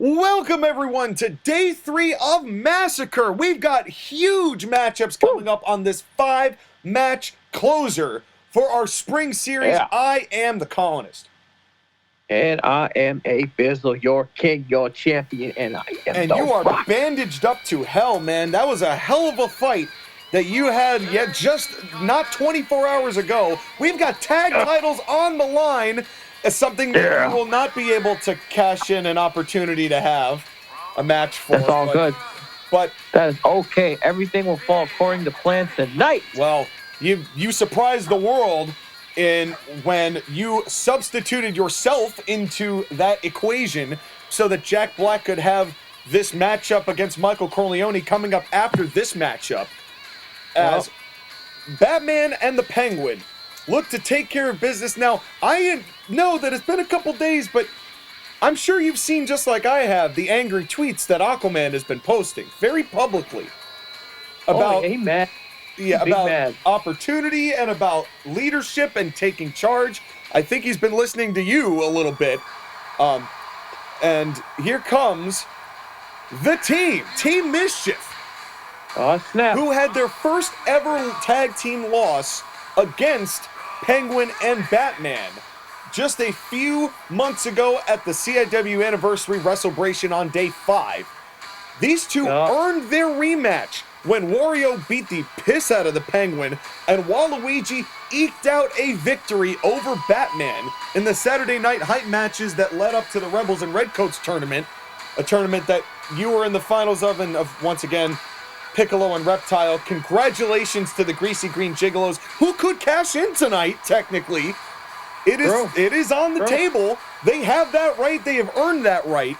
Welcome everyone to day 3 of Massacre. We've got huge matchups coming up on this 5-match closer for our spring series. Yeah. I am the Colonist. And I am Abizzle, your king, your champion, and I am And the you are Rock. bandaged up to hell, man. That was a hell of a fight that you had yet just not 24 hours ago. We've got tag titles on the line. As something that you will not be able to cash in an opportunity to have a match for. That's all good. But that is okay. Everything will fall according to plan tonight. Well, you surprised the world in when you substituted yourself into that equation so that Jack Black could have this matchup against Michael Corleone coming up after this matchup. As Batman and the Penguin look to take care of business. Now, I know that it's been a couple days, but I'm sure you've seen, just like I have, the angry tweets that Aquaman has been posting very publicly about about opportunity and about leadership and taking charge. I think he's been listening to you a little bit. And here comes the Team Mischief. Oh, snap. Who had their first ever tag team loss against Penguin and Batman just a few months ago at the CIW Anniversary Wrestlebration on day 5. These two earned their rematch when Wario beat the piss out of the Penguin and Waluigi eked out a victory over Batman in the Saturday Night Hype matches that led up to the Rebels and Redcoats Tournament, a tournament that you were in the finals of, and once again, Piccolo and Reptile. Congratulations to the Greasy Green Gigolos, who could cash in tonight, technically. It is on the table. They have that right. They have earned that right.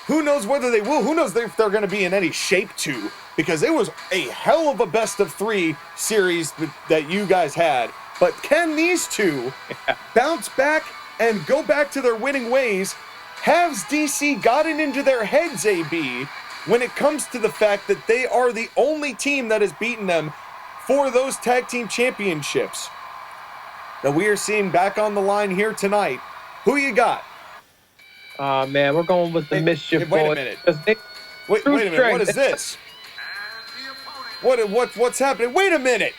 Who knows whether they will? Who knows if they're going to be in any shape to? Because it was a hell of a best-of-3 series that you guys had. But can these two bounce back and go back to their winning ways? Has DC gotten into their heads, AB, when it comes to the fact that they are the only team that has beaten them for those tag team championships that we are seeing back on the line here tonight? Who you got? Man, we're going with the Mischief Wait boys. a minute. Wait a minute. What is this? What's happening? Wait a minute.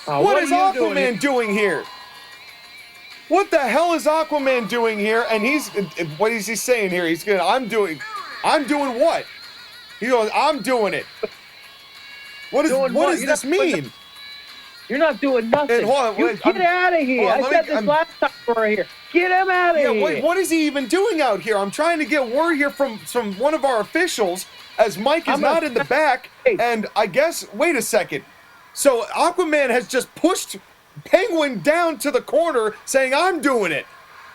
What is Aquaman doing here? What the hell is Aquaman doing here? And what is he saying here? He's gonna, I'm doing what? He goes, I'm doing it. What does this mean? You're not doing nothing. Get out of here. I said this last time we were here. Get him out of here. Wait, what is he even doing out here? I'm trying to get word here from one of our officials, as Mike is not in the back. And I guess, wait a second. So Aquaman has just pushed Penguin down to the corner saying, I'm doing it.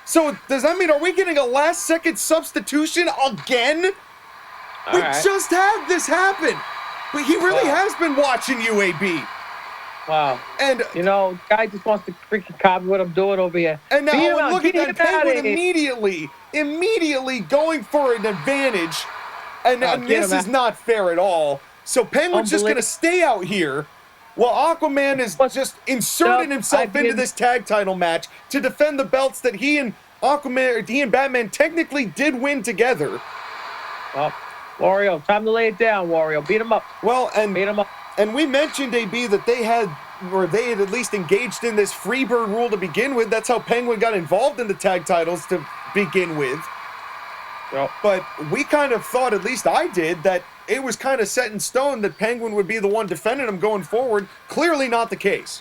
So does that mean, are we getting a last-second substitution again? We just had this happen. But he really has been watching you, AB. Wow. And you know, guy just wants to freaking copy what I'm doing over here. And now look at that Penguin immediately going for an advantage. And this is not fair at all. So Penguin's just going to stay out here while Aquaman is just inserting himself into this tag title match to defend the belts that he and Batman technically did win together. Well, Wario, time to lay it down, Wario. Beat him up. Well, beat him up. And we mentioned, AB, that they had at least engaged in this Freebird rule to begin with. That's how Penguin got involved in the tag titles to begin with. Yep. But we kind of thought, at least I did, that it was kind of set in stone that Penguin would be the one defending him going forward. Clearly not the case.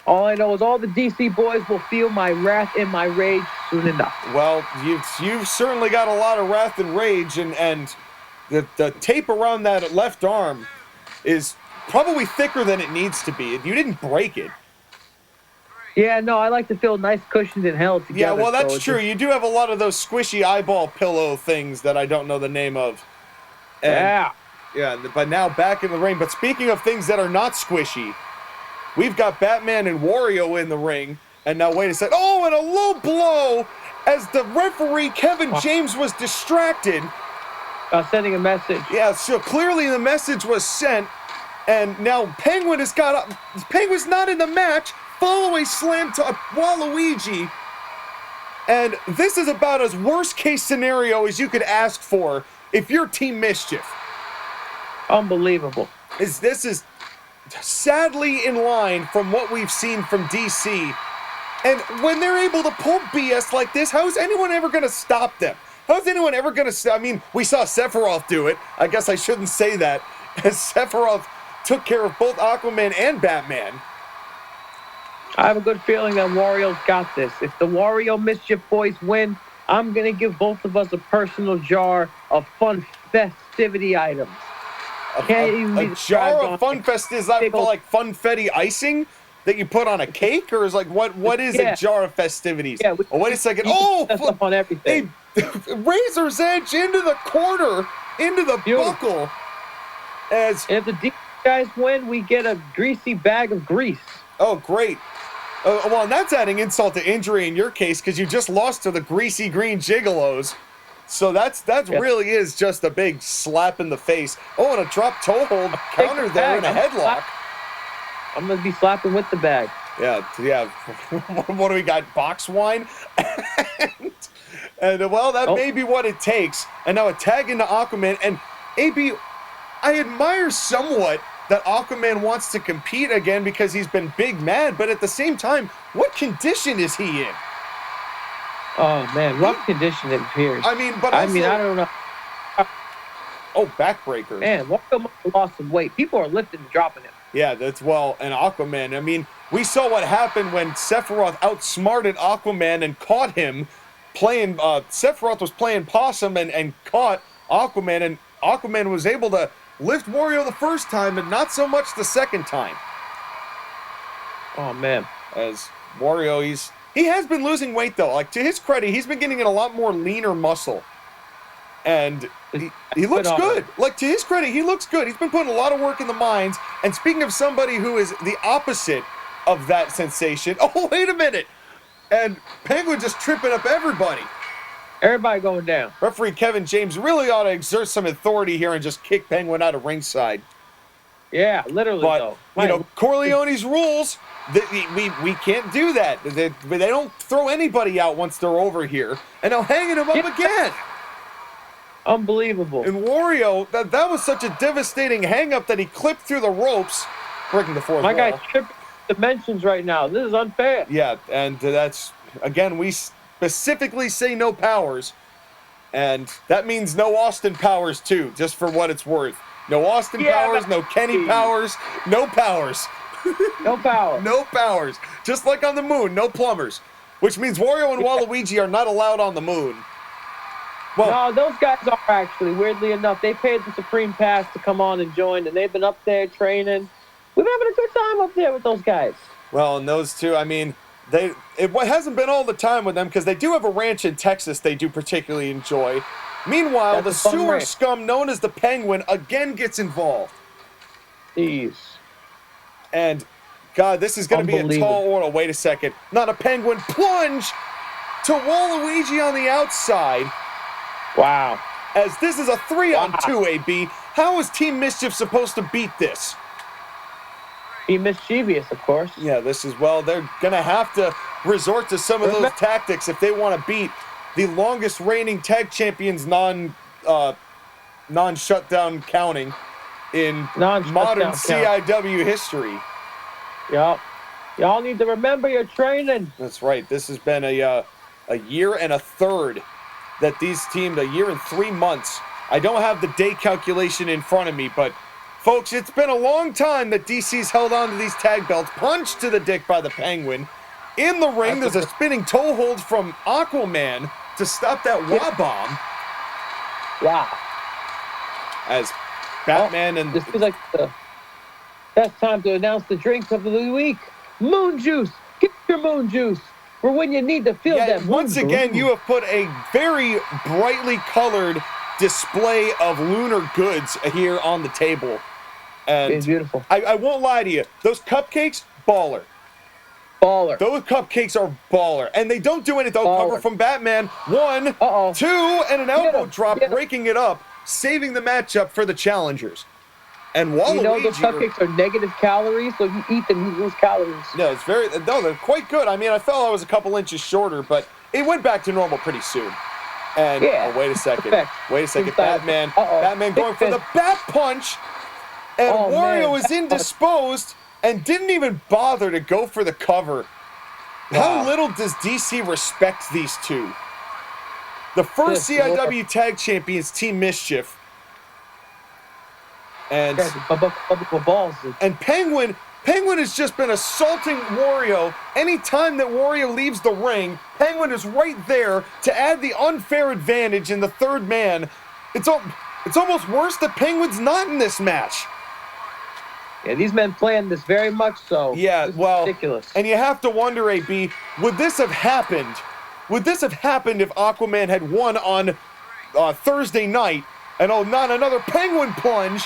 All I know is all the DC boys will feel my wrath and my rage soon enough. Well, you've certainly got a lot of wrath and rage, and the tape around that left arm is probably thicker than it needs to be. You didn't break it. Yeah, no, I like to feel nice cushions and held together. Yeah, well, that's true. You do have a lot of those squishy eyeball pillow things that I don't know the name of. And, yeah, but now back in the ring. But speaking of things that are not squishy, we've got Batman and Wario in the ring. And now, wait a second. Oh, and a low blow as the referee, Kevin James, was distracted. Sending a message. Yeah, so clearly the message was sent. And now Penguin has got up. Penguin's not in the match. Follow a slam to Waluigi. And this is about as worst case scenario as you could ask for if you're Team Mischief. Unbelievable. This is sadly in line from what we've seen from DC. And when they're able to pull BS like this, how is anyone ever going to stop them? How is anyone ever going to... I mean, we saw Sephiroth do it. I guess I shouldn't say that, as Sephiroth took care of both Aquaman and Batman. I have a good feeling that Wario's got this. If the Wario Mischief boys win, I'm going to give both of us a personal jar of fun festivity items. A jar of fun festivities, like funfetti icing that you put on a cake, or is like what is a jar of festivities? Yeah, wait a second. Stuff on everything. Razor's Edge into the quarter, into the buckle. And if the D guys win, we get a greasy bag of grease. Oh, great. Well, and that's adding insult to injury in your case, because you just lost to the greasy green gigolos. So that really is just a big slap in the face. Oh, and a drop toe hold counter there in a headlock. I'm going to be slapping with the bag. Yeah. What do we got? Box wine? and well, that may be what it takes. And now a tag into Aquaman. And AB, I admire somewhat that Aquaman wants to compete again because he's been big mad. But at the same time, what condition is he in? Oh, man, rough condition it appears. I mean, I don't know. Oh, backbreaker. Man, Wario lost some weight. People are lifting and dropping him. Yeah, and Aquaman. I mean, we saw what happened when Sephiroth outsmarted Aquaman and caught him playing, Sephiroth was playing possum and caught Aquaman, and Aquaman was able to lift Wario the first time, but not so much the second time. Oh, man. As Wario, he has been losing weight, though. Like, to his credit, he's been getting in a lot more leaner muscle. And he looks good. Like, to his credit, he looks good. He's been putting a lot of work in the mines. And speaking of somebody who is the opposite of that sensation... Oh, wait a minute! And Penguin just tripping up everybody. Everybody going down. Referee Kevin James really ought to exert some authority here and just kick Penguin out of ringside. Yeah, literally, though. You know, Corleone's rules... We can't do that. They don't throw anybody out once they're over here. And now hanging him up again. Unbelievable. And Wario, that was such a devastating hang-up that he clipped through the ropes, breaking the fourth wall. My guy's tripping dimensions right now. This is unfair. Yeah, and that's, again, we specifically say no powers. And that means no Austin Powers, too, just for what it's worth. No Austin Powers, no Kenny Powers, no powers. No power. No powers. Just like on the moon, no plumbers. Which means Wario and Waluigi are not allowed on the moon. Well, no, those guys are actually, weirdly enough. They paid the Supreme Pass to come on and join, and they've been up there training. We've been having a good time up there with those guys. Well, and those two, I mean, it hasn't been all the time with them, because they do have a ranch in Texas they do particularly enjoy. Meanwhile, the sewer scum known as the Penguin again gets involved. Jeez. And, God, this is going to be a tall order. Wait a second. Not a Penguin plunge to Waluigi on the outside. Wow. As this is a 3-on-2, AB. How is Team Mischief supposed to beat this? Be mischievous, of course. Yeah, this is, well, they're going to have to resort to some of those tactics if they want to beat the longest reigning tag champions non-shutdown counting in modern CIW history. Yep. Y'all need to remember your training. That's right. This has been a year and a third that these teams, a year and 3 months. I don't have the day calculation in front of me, but folks, it's been a long time that DC's held on to these tag belts. Punched to the dick by the Penguin. In the ring, there's a spinning toe hold from Aquaman to stop that wah-bomb. Wow. As Batman and... This is like the best time to announce the drinks of the week. Moon juice. Get your moon juice for when you need to feel that. Once again, you have put a very brightly colored display of lunar goods here on the table. And it's beautiful. I won't lie to you. Those cupcakes, baller. Baller. Those cupcakes are baller. And they don't do anything. Cover from Batman. 1, 2, and an elbow drop, breaking it up, saving the matchup for the challengers. And Waluigi... You know those cupcakes are negative calories, so if you eat them, you lose calories. No, they're quite good. I mean, I felt I was a couple inches shorter, but it went back to normal pretty soon. And Yeah. oh, wait a second. Perfect. Wait a second. Inside. Batman. Uh-oh. Batman going for the bat punch. And Oh, Wario man. is indisposed and didn't even bother to go for the cover. How Wow. little does DC respect these two? The first Good Lord. CIW Tag Champions, Team Mischief. And Balls. Penguin has just been assaulting Wario. Anytime that Wario leaves the ring, Penguin is right there to add the unfair advantage in the third man. It's almost worse that Penguin's not in this match. Yeah, these men planned this very much so. Yeah, This is well, ridiculous. and you have to wonder, AB, would this have happened? Would this have happened if Aquaman had won on Thursday night? And oh, not another Penguin plunge.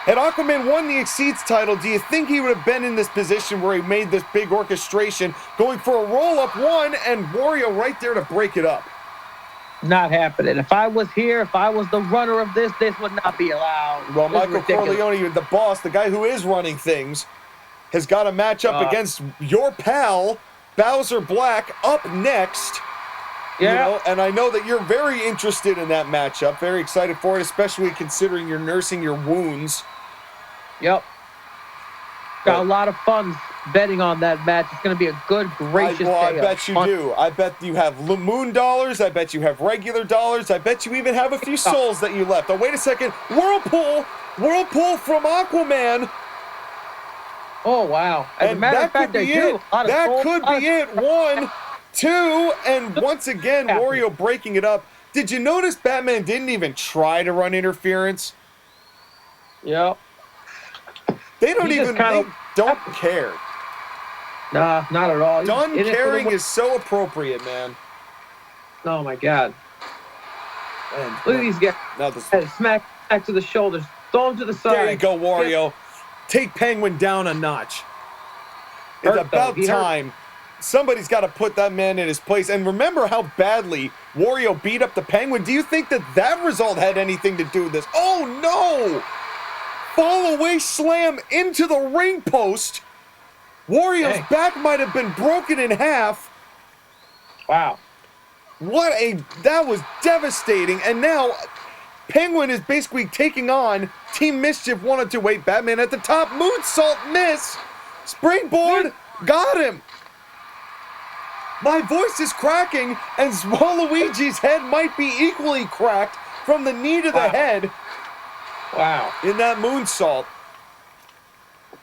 Had Aquaman won the Exceeds title, do you think he would have been in this position where he made this big orchestration, going for a roll-up one, and Wario right there to break it up? Not happening. If I was here, if I was the runner of this would not be allowed. Well, This is Michael ridiculous. Corleone, the boss, the guy who is running things, has got a matchup against your pal, Bowser Black, up next. Yeah. You know, and I know that you're very interested in that matchup, very excited for it, especially considering you're nursing your wounds. Yep. Got a lot of fun betting on that match. It's going to be a good, gracious I day. bet you do. I bet you have moon dollars. I bet you have regular dollars. I bet you even have a few souls that you left. Oh, wait a second. Whirlpool from Aquaman. Oh, wow. As a And matter that of fact, could I be do. it. A lot of That souls, could a lot be of- it. 1, 2, and once again, Wario breaking it up. Did you notice Batman didn't even try to run interference? Yep. They don't He just even, kinda- they don't care. Nah, not at all. Done He's in it for the caring win. is so appropriate, man. Oh, my God. And Look at these guys. now this, Hey, smack to the shoulders. Throw him to the side. there you go, Wario. Take Penguin down a notch. It's Hurt, though. about He hurt. time. Somebody's got to put that man in his place. And remember how badly Wario beat up the Penguin. Do you think that result had anything to do with this? Oh, no! Fall away slam into the ring post. Wario's Dang. back might have been broken in half. Wow. That was devastating. And now Penguin is basically taking on Team Mischief 1 and 2. Wait, Batman at the top. Moonsault miss. Springboard. Got him. My voice is cracking, and Waluigi's head might be equally cracked from the knee to the Wow. head Wow. in that moonsault.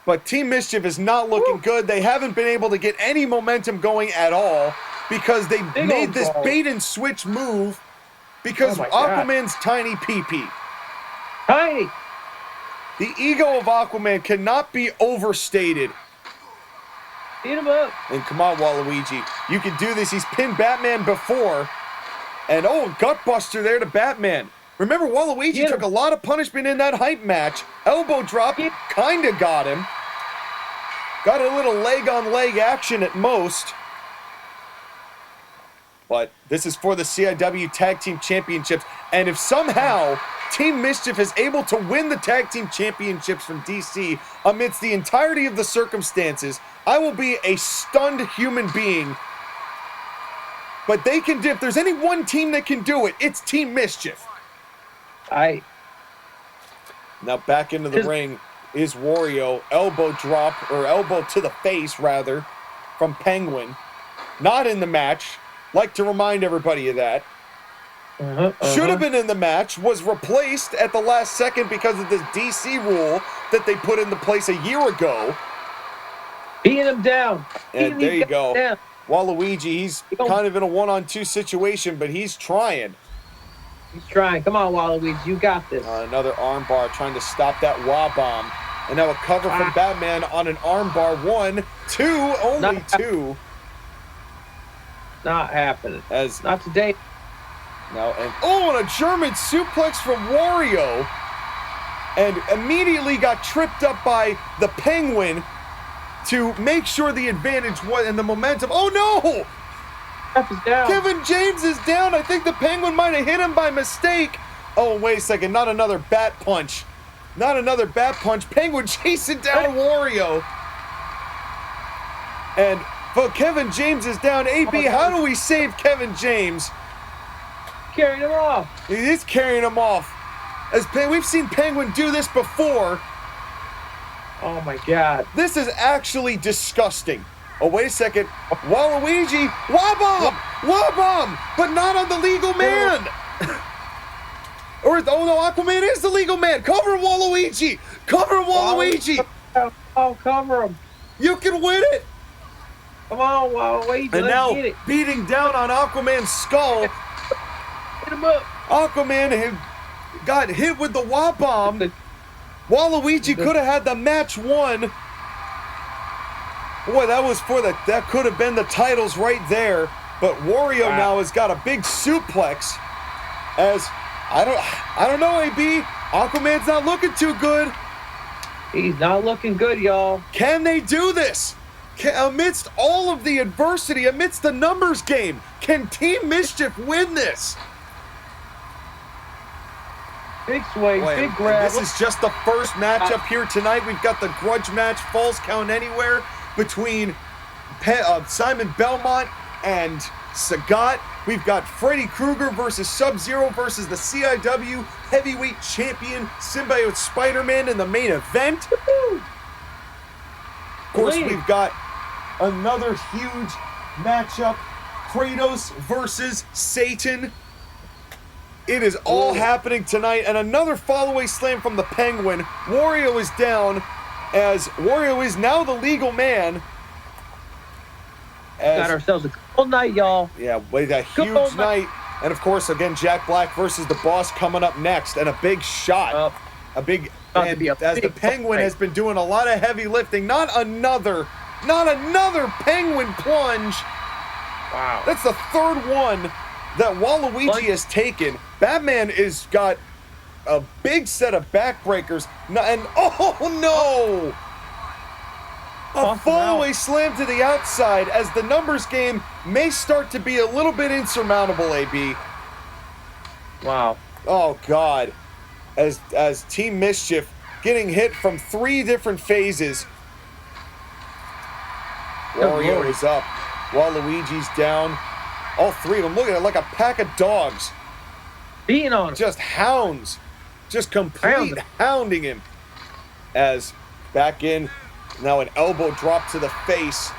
But Team Mischief is not looking good. They haven't been able to get any momentum going at all because they Big made old this balls. bait and switch move because Oh my God. Aquaman's tiny pee-pee. Tiny. The ego of Aquaman cannot be overstated. Beat him up. And come on, Waluigi. You can do this. He's pinned Batman before. And oh, gutbuster there to Batman. Remember, Waluigi Yeah. took a lot of punishment in that hype match. Elbow drop, Yeah. kinda got him. Got a little leg-on-leg action at most. But this is for the CIW Tag Team Championships. And if somehow Team Mischief is able to win the Tag Team Championships from DC amidst the entirety of the circumstances, I will be a stunned human being. But they can do, if there's any one team that can do it, it's Team Mischief. Now back into the ring is Wario. Elbow drop, or elbow to the face, rather, from Penguin. Not in the match. Like to remind everybody of that. Should have been in the match, was replaced at the last second because of this DC rule that they put into place a year ago. Beating him down. And Beating there these you guys go. down. Waluigi, he's kind of in a one-on-two situation, but he's trying. He's trying. Come on, Waluigi. You got this. Another armbar trying to stop that wah bomb. And now a cover from Batman on an armbar. 1, 2, only Not 2. Not happening. As Not today. now and a German suplex from Wario. And immediately got tripped up by the Penguin to make sure the advantage was and the momentum. Oh no! Ref is down. Kevin James is down. I think the Penguin might have hit him by mistake. Oh, wait a second. Not another bat punch. Not another bat punch. Penguin chasing down Wario. And But Kevin James is down. AB, how do we save Kevin James? Carrying him off. He is carrying him off. We've seen Penguin do this before. Oh my God. This is actually disgusting. Oh, wait a second. Waluigi, Wabomb! Wabomb! But not on the legal man! Oh no, Aquaman is the legal man! Cover Waluigi! Cover Waluigi! Oh, cover him. You can win it! Come on, Waluigi, and now, get it. beating down on Aquaman's skull. Hit him up. Aquaman got hit with the Wabomb. Waluigi could have had the match won. Boy, that could have been the titles right there. But Wario now has got a big suplex. As I don't know, AB. Aquaman's not looking too good. He's not looking good, y'all. Can they do this? Amidst all of the adversity, amidst the numbers game, can Team Mischief win this? Big swing, big grab. This is just the first matchup here tonight. We've got the grudge match, Falls Count Anywhere, between Simon Belmont and Sagat. We've got Freddy Krueger versus Sub-Zero versus the CIW Heavyweight Champion Symbiote Spiderman in the main event. Of course, we've got another huge matchup, Kratos versus Satan. It is all happening tonight, and another fall-away slam from the Penguin. Wario is down, as Wario is now the legal man. Got ourselves a cool night, y'all. Yeah, wait, a huge night. And of course, again, Jack Black versus the Boss coming up next, and a big shot. As the Penguin has been doing a lot of heavy lifting. Not another Penguin plunge. Wow. That's the third one that Waluigi has taken. Batman has got a big set of backbreakers. And oh no! A fall-away slam to the outside as the numbers game may start to be a little bit insurmountable, AB. Wow. Oh, God. As Team Mischief getting hit from 3 different phases. Wario is up. Waluigi's down. All 3 of them. Look at it, like a pack of dogs. Beating on him. Just hounds. Just complete hounding him. As back in. Now an elbow drop to the face.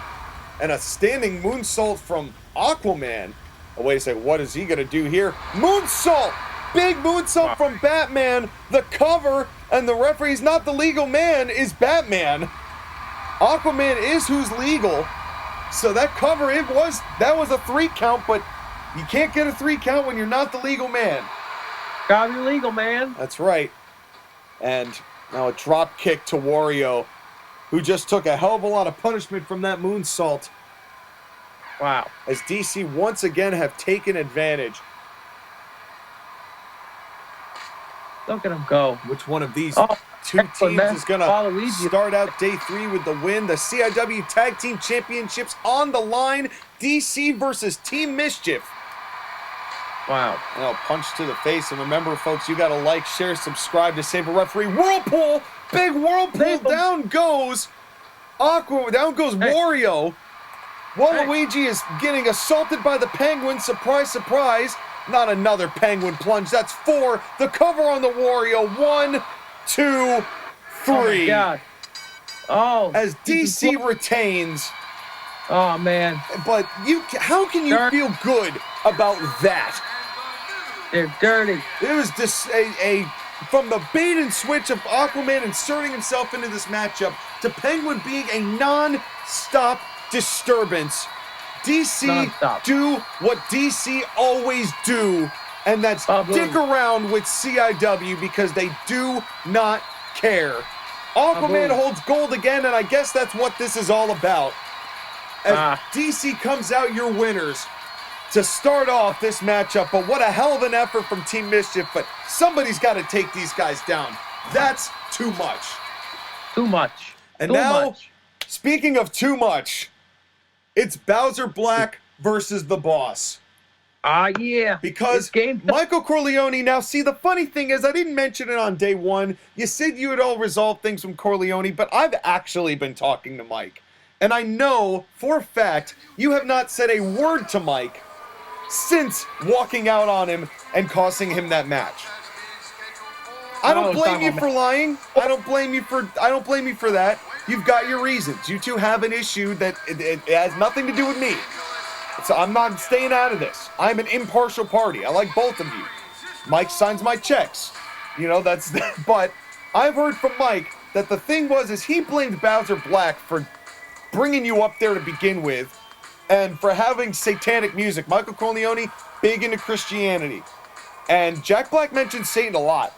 And a standing moonsault from Aquaman. Oh, wait a second. What is he going to do here? Moonsault! Big moonsault from Batman. The cover. And the referee's not the legal man. Is Batman. Aquaman is who's legal. So that cover, that was a 3 count. But you can't get a 3 count when you're not the legal man. Gotta be legal, man. That's right. And now a drop kick to Wario, who just took a hell of a lot of punishment from that moonsault. Wow. As DC once again have taken advantage. Look at him go. Which one of these two teams is going to start out day 3 with the win? The CIW Tag Team Championships on the line. DC versus Team Mischief. Wow. Now, punch to the face. And remember, folks, you got to like, share, subscribe to Save a Referee. Whirlpool! Big whirlpool! Down goes Wario. Waluigi is getting assaulted by the Penguin. Surprise, surprise. Not another Penguin plunge. That's 4. The cover on the Wario. 1, 2, 3. Oh, my God. Oh. As DC retains. Oh, man. But how can you feel good about that? They're dirty. It was just from the bait and switch of Aquaman inserting himself into this matchup to Penguin being a non-stop disturbance. DC do what DC always do, and that's dick around with CIW because they do not care. Aquaman holds gold again, and I guess that's what this is all about. As DC comes out your winners to start off this matchup, but what a hell of an effort from Team Mischief, but somebody's got to take these guys down. That's too much. Too much. And now, speaking of too much, it's Bowser Black versus the Boss. Yeah. Because Michael Corleone, now see, the funny thing is, I didn't mention it on day 1. You said you had all resolved things from Corleone, but I've actually been talking to Mike. And I know for a fact you have not said a word to Mike since walking out on him and costing him that match. I don't blame you for lying. I don't blame you for that. You've got your reasons. You two have an issue that it has nothing to do with me. So I'm not staying out of this. I'm an impartial party. I like both of you. Mike signs my checks. You know, that's but I've heard from Mike that the thing is he blamed Bowser Black for bringing you up there to begin with and for having satanic music. Michael Corleone, big into Christianity. And Jack Black mentioned Satan a lot.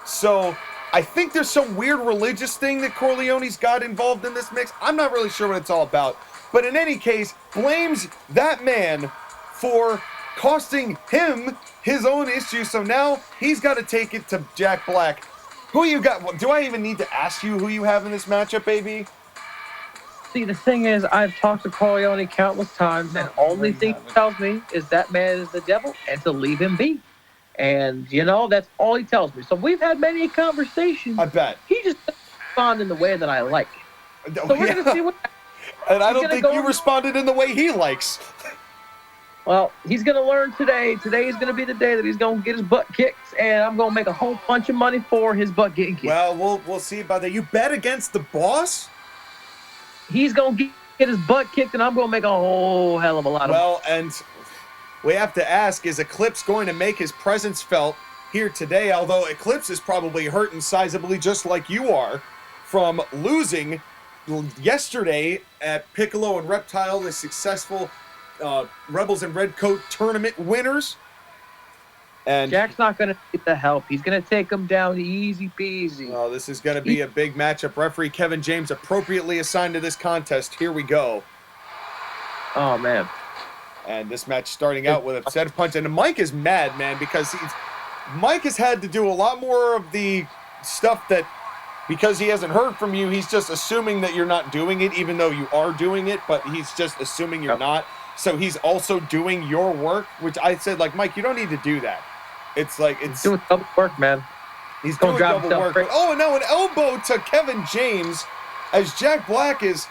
So I think there's some weird religious thing that Corleone's got involved in this mix. I'm not really sure what it's all about. But in any case, blames that man for costing him his own issue. So now he's got to take it to Jack Black. Who you got? Do I even need to ask you who you have in this matchup, baby? See, the thing is, I've talked to Corleone countless times, and only thing he tells me is that man is the devil and to leave him be. And, you know, that's all he tells me. So we've had many conversations. I bet. He just doesn't respond in the way that I like. So we're going to see what... And I don't think you responded in the way he likes. Well, he's going to learn today. Today is going to be the day that he's going to get his butt kicked, and I'm going to make a whole bunch of money for his butt getting kicked. Well, we'll see about that. You bet against the boss? He's going to get his butt kicked, and I'm going to make a whole hell of a lot of money. Well, and... we have to ask, is Eclipse going to make his presence felt here today? Although Eclipse is probably hurting sizably just like you are from losing yesterday at Piccolo and Reptile, the successful Rebels and Redcoat Tournament winners. And Jack's not going to get the help. He's going to take him down easy peasy. Oh, this is going to be a big matchup. Referee Kevin James appropriately assigned to this contest. Here we go. Oh, man. And this match starting out with a set of punch. And Mike is mad, man, because Mike has had to do a lot more of the stuff that, because he hasn't heard from you, he's just assuming that you're not doing it, even though you are doing it, but he's just assuming you're not. So he's also doing your work, which I said, like, Mike, you don't need to do that. It's like, it's... He's doing double work, man. He's doing double work. Oh, and now an elbow to Kevin James as Jack Black is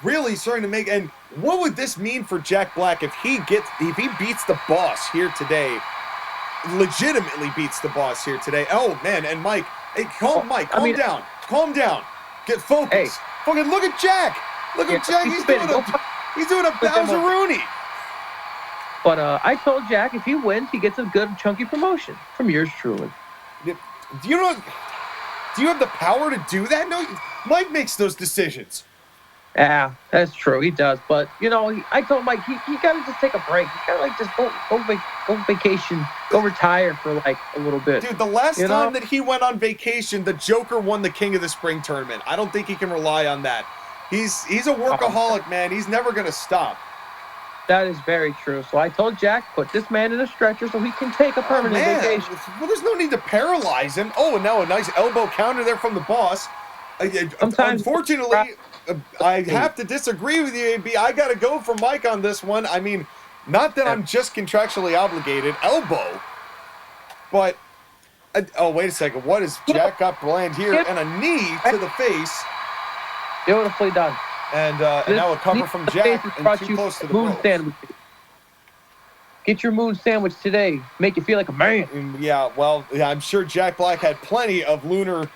really starting to make... And what would this mean for Jack Black if he beats the boss here today? Legitimately beats the boss here today. Oh, man, and Mike... Hey, calm down. Calm down. Get focused. Hey. Fucking look at Jack. Look at Jack. He's doing a Bowser-Rooney. But I told Jack if he wins, he gets a good chunky promotion from yours truly. Do you have the power to do that? No, Mike makes those decisions. Yeah, that's true. He does. But, you know, I told Mike, he got to just take a break. He got to, like, just go vacation, go retire for, like, a little bit. Dude, the last time that he went on vacation, the Joker won the King of the Spring tournament. I don't think he can rely on that. He's a workaholic, man. He's never going to stop. That is very true. So I told Jack, put this man in a stretcher so he can take a permanent vacation. Well, there's no need to paralyze him. Oh, and now a nice elbow counter there from the boss. Unfortunately, I have to disagree with you, AB. I got to go for Mike on this one. I mean, not that I'm just contractually obligated. Elbow. But, oh, wait a second. What is Jack got land here? And a knee to the face. Beautifully done. And now a cover from Jack and too close to the moon ropes. Sandwich. Get your moon sandwich today. Make you feel like a man. Yeah, well, I'm sure Jack Black had plenty of lunar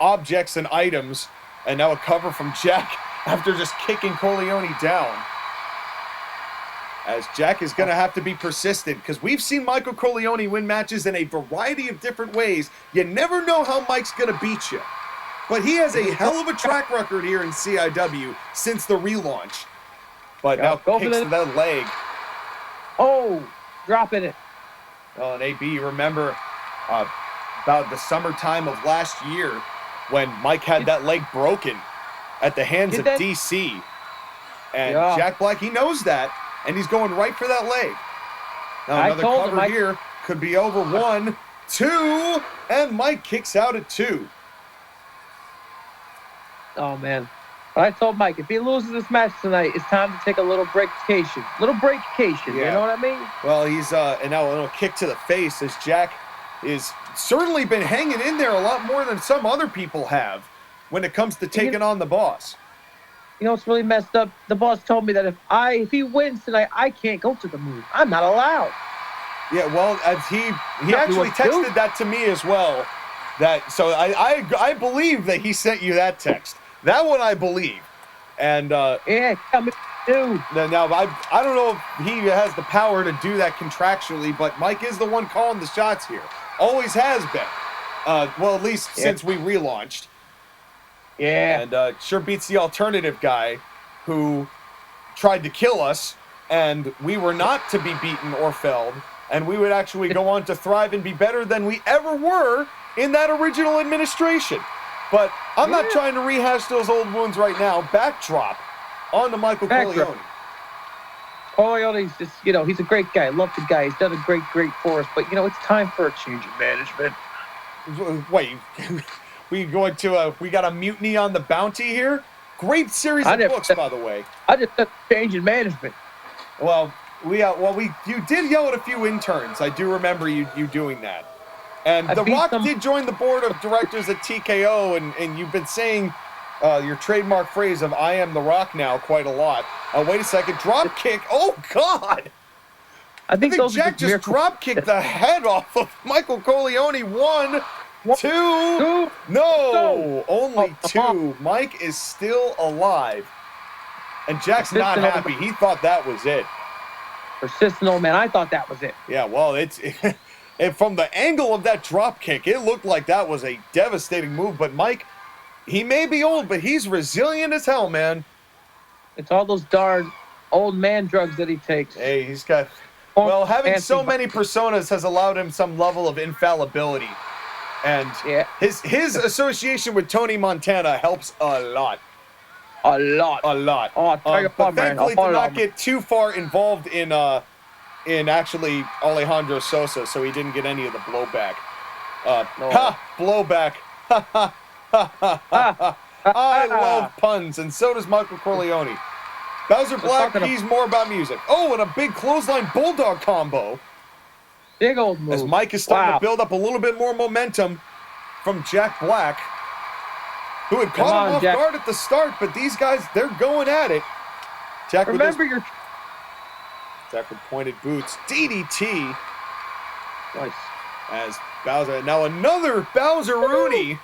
objects and items. And now a cover from Jack after just kicking Corleone down. As Jack is going to have to be persistent because we've seen Michael Corleone win matches in a variety of different ways. You never know how Mike's going to beat you. But he has a hell of a track record here in CIW since the relaunch. But now kicks to that leg. Oh, dropping it. Well, and AB, you remember about the summertime of last year when Mike had that leg broken at the hands of DC. And Jack Black, he knows that, and he's going right for that leg. Now another cover here. Could be over 1, 2, and Mike kicks out at 2. Oh, man. But I told Mike, if he loses this match tonight, it's time to take a little breakcation. You know what I mean? Well, he's, and now a little kick to the face as Jack is certainly been hanging in there a lot more than some other people have when it comes to taking on the boss. You know what's really messed up? The boss told me that if he wins tonight, I can't go to the move. I'm not allowed. Yeah, well, as he actually texted that to me as well. So I believe that he sent you that text. That one I believe. And yeah, tell me too. Now I don't know if he has the power to do that contractually, but Mike is the one calling the shots here. Always has been. Well, at least since we relaunched. Yeah. And sure beats the alternative guy who tried to kill us, and we were not to be beaten or felled, and we would actually go on to thrive and be better than we ever were in that original administration. But I'm not trying to rehash those old wounds right now. Backdrop on to Michael Corleone. Corleone's just, he's a great guy. I love the guy. He's done a great for us. But, it's time for a change in management. Wait, we got a mutiny on the bounty here? Great series of books, by the way. I just said change in management. Well, you did yell at a few interns. I do remember you doing that. And The Rock did join the board of directors at TKO, and you've been saying your trademark phrase of "I am The Rock" now quite a lot. Wait a second, drop kick! Oh God! I think Jack just drop kicked the head off of Michael Corleone. One, two. No, only two. Mike is still alive, and Jack's not happy. He thought that was it. Persistent old man. I thought that was it. Yeah, well, and from the angle of that drop kick, it looked like that was a devastating move. But Mike, he may be old, but he's resilient as hell, man. It's all those darn old man drugs that he takes. Hey, he's got... Well, having so many personas has allowed him some level of infallibility. And his association with Tony Montana helps a lot. A lot. Oh, but thankfully did not get too far involved in actually Alejandro Sosa, so he didn't get any of the blowback. Blowback. I love puns, and so does Michael Corleone. Bowser Black, he's more about music. Oh, and a big clothesline bulldog combo. Big old move. As Mike is starting to build up a little bit more momentum from Jack Black, who had caught him off guard at the start, but these guys, they're going at it. Jack with pointed boots. DDT. Nice. As Bowser, now another Bowser-Rooney.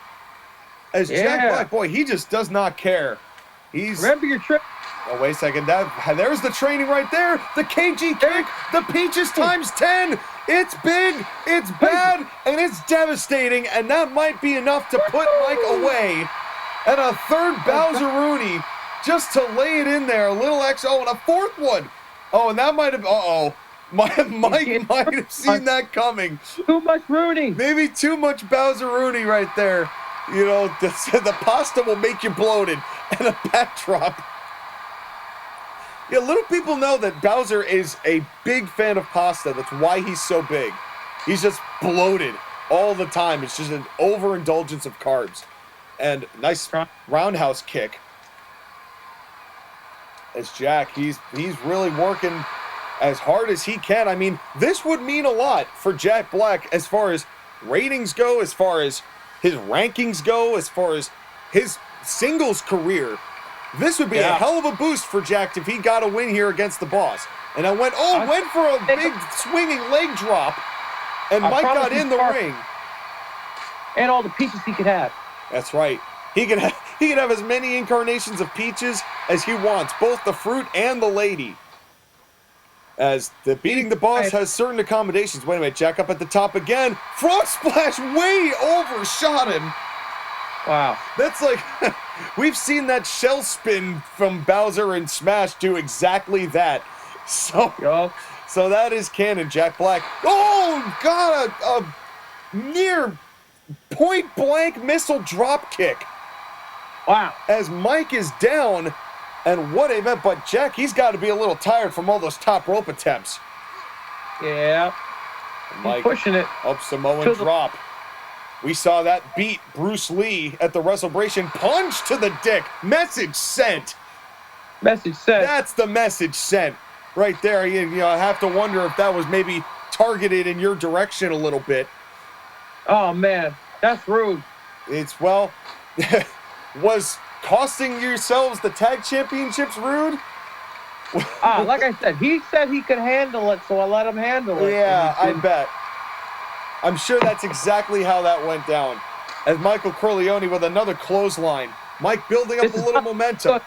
As Jack Black, boy, he just does not care. Remember your trick. Oh, wait a second. There's the training right there. The KG kick. The Peaches times 10. It's big, it's bad, and it's devastating. And that might be enough to put Mike away. And a third Bowser-Rooney just to lay it in there. A little extra. Oh, and a fourth one. Oh, and that might have... Mike might have seen that coming. Too much Rooney. Maybe too much Bowser-Rooney right there. The pasta will make you bloated. And a backdrop. Yeah, little people know that Bowser is a big fan of pasta. That's why he's so big. He's just bloated all the time. It's just an overindulgence of carbs. And nice roundhouse kick. As Jack, he's really working as hard as he can. I mean, this would mean a lot for Jack Black as far as ratings go, as far as his rankings go, as far as his singles career. This would be a hell of a boost for Jack if he got a win here against the boss. And I went for a big swinging leg drop, and Mike got in the ring. And all the Peaches he could have. That's right. He can have as many incarnations of Peaches as he wants, both the fruit and the lady. As the beating the boss has certain accommodations. Wait a minute, Jack up at the top again. Frog splash way overshot him. Wow. That's like, we've seen that shell spin from Bowser and Smash do exactly that. So that is canon, Jack Black. Oh, God, a near point-blank missile drop kick. Wow. As Mike is down, and what a event, but Jack, he's got to be a little tired from all those top rope attempts. Yeah. Mike pushing it. Up Samoan drop. We saw that beat Bruce Lee at the WrestleBration. Punch to the dick. Message sent. Message sent. That's the message sent right there. I have to wonder if that was maybe targeted in your direction a little bit. Oh, man. That's rude. Was costing yourselves the tag championships, Rude? Like I said he could handle it, so I let him handle it. Yeah, I bet. I'm sure that's exactly how that went down. As Michael Corleone with another clothesline. Mike building up a little momentum.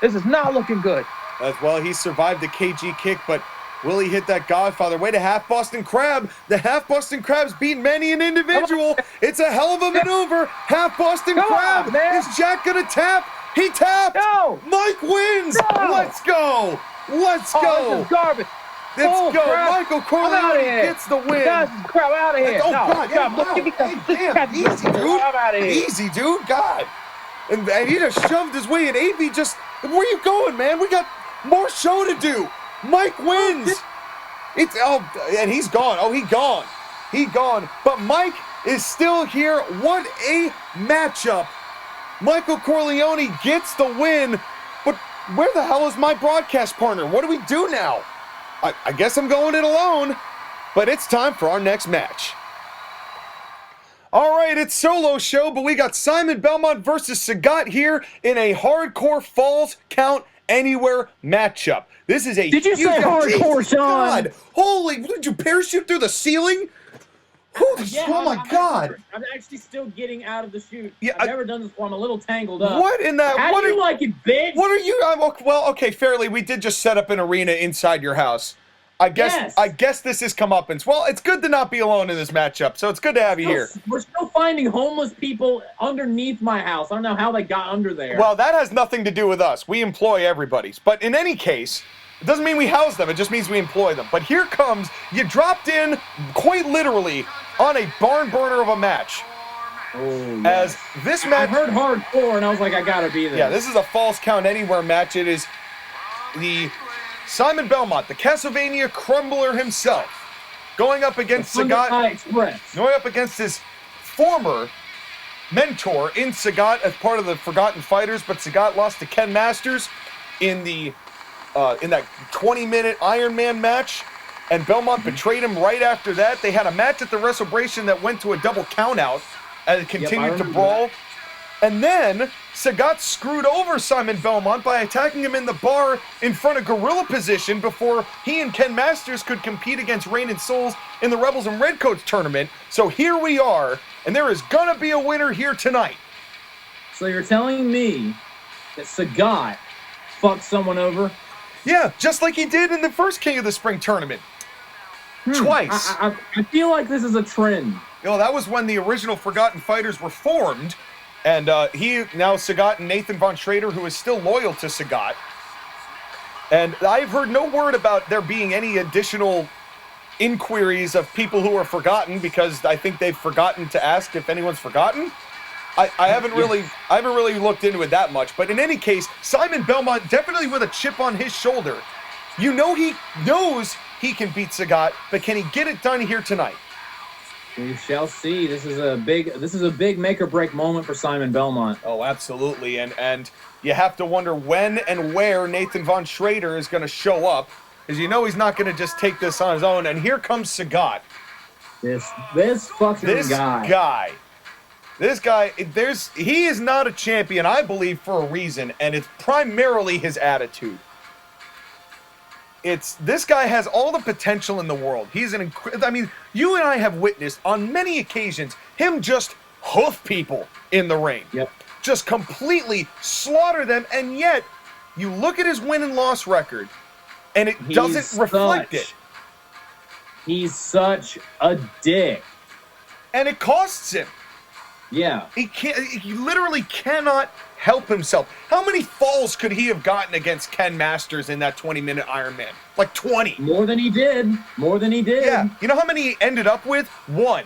This is not looking good. As well, he survived the KG kick, but will he hit that Godfather? Way to half Boston Crab. The half Boston Crab's beat many an individual. It's a hell of a maneuver. Half Boston Crab. Is Jack gonna tap? He tapped. No. Mike wins. No. Let's go. Let's go. This is garbage. Let's go. Crap. Michael Corleone gets the win. Crap, out of here. Oh, no, God. Yeah, wow. Hey, damn. Easy, dude. I'm out of here. Easy, dude. God. And he just shoved his way, and AB just... Where you going, man? We got more show to do. Mike wins. And he's gone. Oh, he gone. He gone. But Mike is still here. What a matchup. Michael Corleone gets the win. But where the hell is my broadcast partner? What do we do now? I guess I'm going it alone. But it's time for our next match. All right, it's solo show, but we got Simon Belmont versus Sagat here in a hardcore falls count anywhere matchup. This is a... Did you say hardcore, Sean? God, holy, did you parachute through the ceiling? Oh my God. I'm actually still getting out of the chute. Yeah, I've never done this before. I'm a little tangled up. What in that? How do you like it, bitch? What are you... well, okay, fairly, we did just set up an arena inside your house. I guess this is comeuppance. Well, it's good to not be alone in this matchup, so it's good to have you here. We're still finding homeless people underneath my house. I don't know how they got under there. Well, that has nothing to do with us. We employ everybody's. But in any case, it doesn't mean we house them. It just means we employ them. But here comes, you dropped in quite literally on a barn burner of a match. Oh, yes. As this match... I heard hardcore, and I was like, I gotta be there. Yeah, this is a falls count anywhere match. It is the... Simon Belmont, the Castlevania crumbler himself, going up against Sagat, going up against his former mentor in Sagat as part of the Forgotten Fighters, but Sagat lost to Ken Masters in the in that 20-minute Iron Man match, and Belmont betrayed him right after that. They had a match at the WrestleBration that went to a double countout and it continued to brawl. And then Sagat screwed over Simon Belmont by attacking him in the bar in front of gorilla position before he and Ken Masters could compete against Rain and Souls in the Rebels and Redcoats Tournament. So here we are, and there is gonna be a winner here tonight. So you're telling me that Sagat fucked someone over? Yeah, just like he did in the first King of the Spring tournament. Twice. I feel like this is a trend. You know, that was when the original Forgotten Fighters were formed. And Sagat and Nathan Von Schrader, who is still loyal to Sagat. And I've heard no word about there being any additional inquiries of people who are forgotten, because I think they've forgotten to ask if anyone's forgotten. I haven't really looked into it that much. But in any case, Simon Belmont definitely with a chip on his shoulder. You know he knows he can beat Sagat, but can he get it done here tonight? We shall see. This is a big make or break moment for Simon Belmont. Oh, absolutely. And you have to wonder when and where Nathan Von Schrader is going to show up, because you know he's not going to just take this on his own. And here comes Sagat. This fucking guy. This guy, he is not a champion, I believe, for a reason, and it's primarily his attitude. This guy has all the potential in the world. He's I mean, you and I have witnessed on many occasions him just hoof people in the ring. Yep. Just completely slaughter them, and yet you look at his win and loss record, and it doesn't reflect it. He's such a dick. And it costs him. Yeah. He literally cannot help himself. How many falls could he have gotten against Ken Masters in that 20-minute Iron Man? Like 20. More than he did. Yeah. You know how many he ended up with? 1.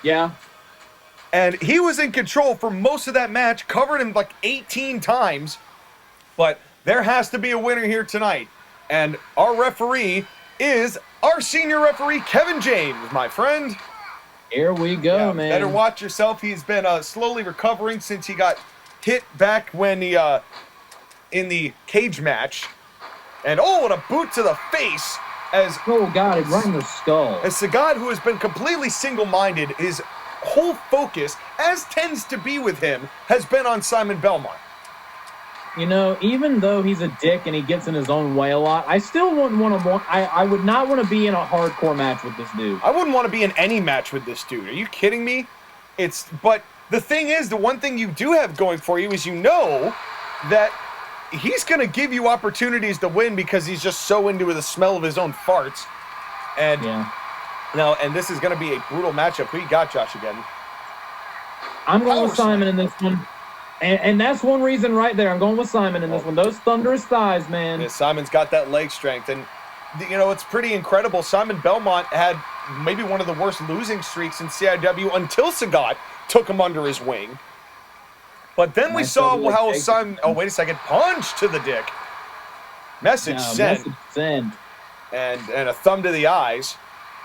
Yeah. And he was in control for most of that match, covered him like 18 times. But there has to be a winner here tonight. And our referee is our senior referee, Kevin James, my friend. Here we go, man. Better watch yourself. He's been slowly recovering since he got hit back when he in the cage match. And what a boot to the face as right in the skull. As Sagat, who has been completely single-minded, is whole focus, as tends to be with him, has been on Simon Belmont. You know, even though he's a dick and he gets in his own way a lot, I still wouldn't want to. I would not want to be in a hardcore match with this dude. I wouldn't want to be in any match with this dude. Are you kidding me? But the thing is, the one thing you do have going for you is you know that he's going to give you opportunities to win because he's just so into the smell of his own farts. And no, and this is going to be a brutal matchup. Who you got, Josh, again? I'm going with Simon in this one. And that's one reason right there. I'm going with Simon in this one. Those thunderous thighs, man. Yeah, Simon's got that leg strength. And, you know, it's pretty incredible. Simon Belmont had maybe one of the worst losing streaks in CIW until Sagat took him under his wing. But then we saw how Simon... Oh, wait a second. Punch to the dick. Message sent. Message sent. And a thumb to the eyes.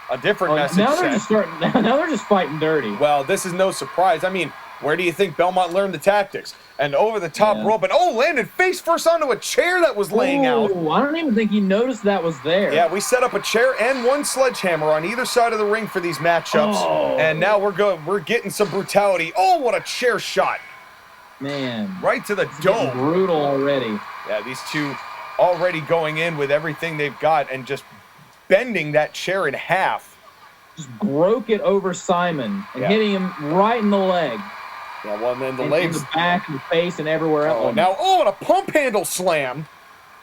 A different message now sent. Now they're just fighting dirty. Well, this is no surprise. I mean, where do you think Belmont learned the tactics? And over the top rope, and landed face first onto a chair that was laying out. I don't even think he noticed that was there. Yeah, we set up a chair and one sledgehammer on either side of the ring for these matchups. And now we're getting some brutality. Oh, what a chair shot. Man. Right to the dome. Brutal already. Yeah, these two already going in with everything they've got and just bending that chair in half. Just broke it over Simon and hitting him right in the leg. Yeah, well, and then the in legs. In the back and the face and everywhere else. And a pump handle slam.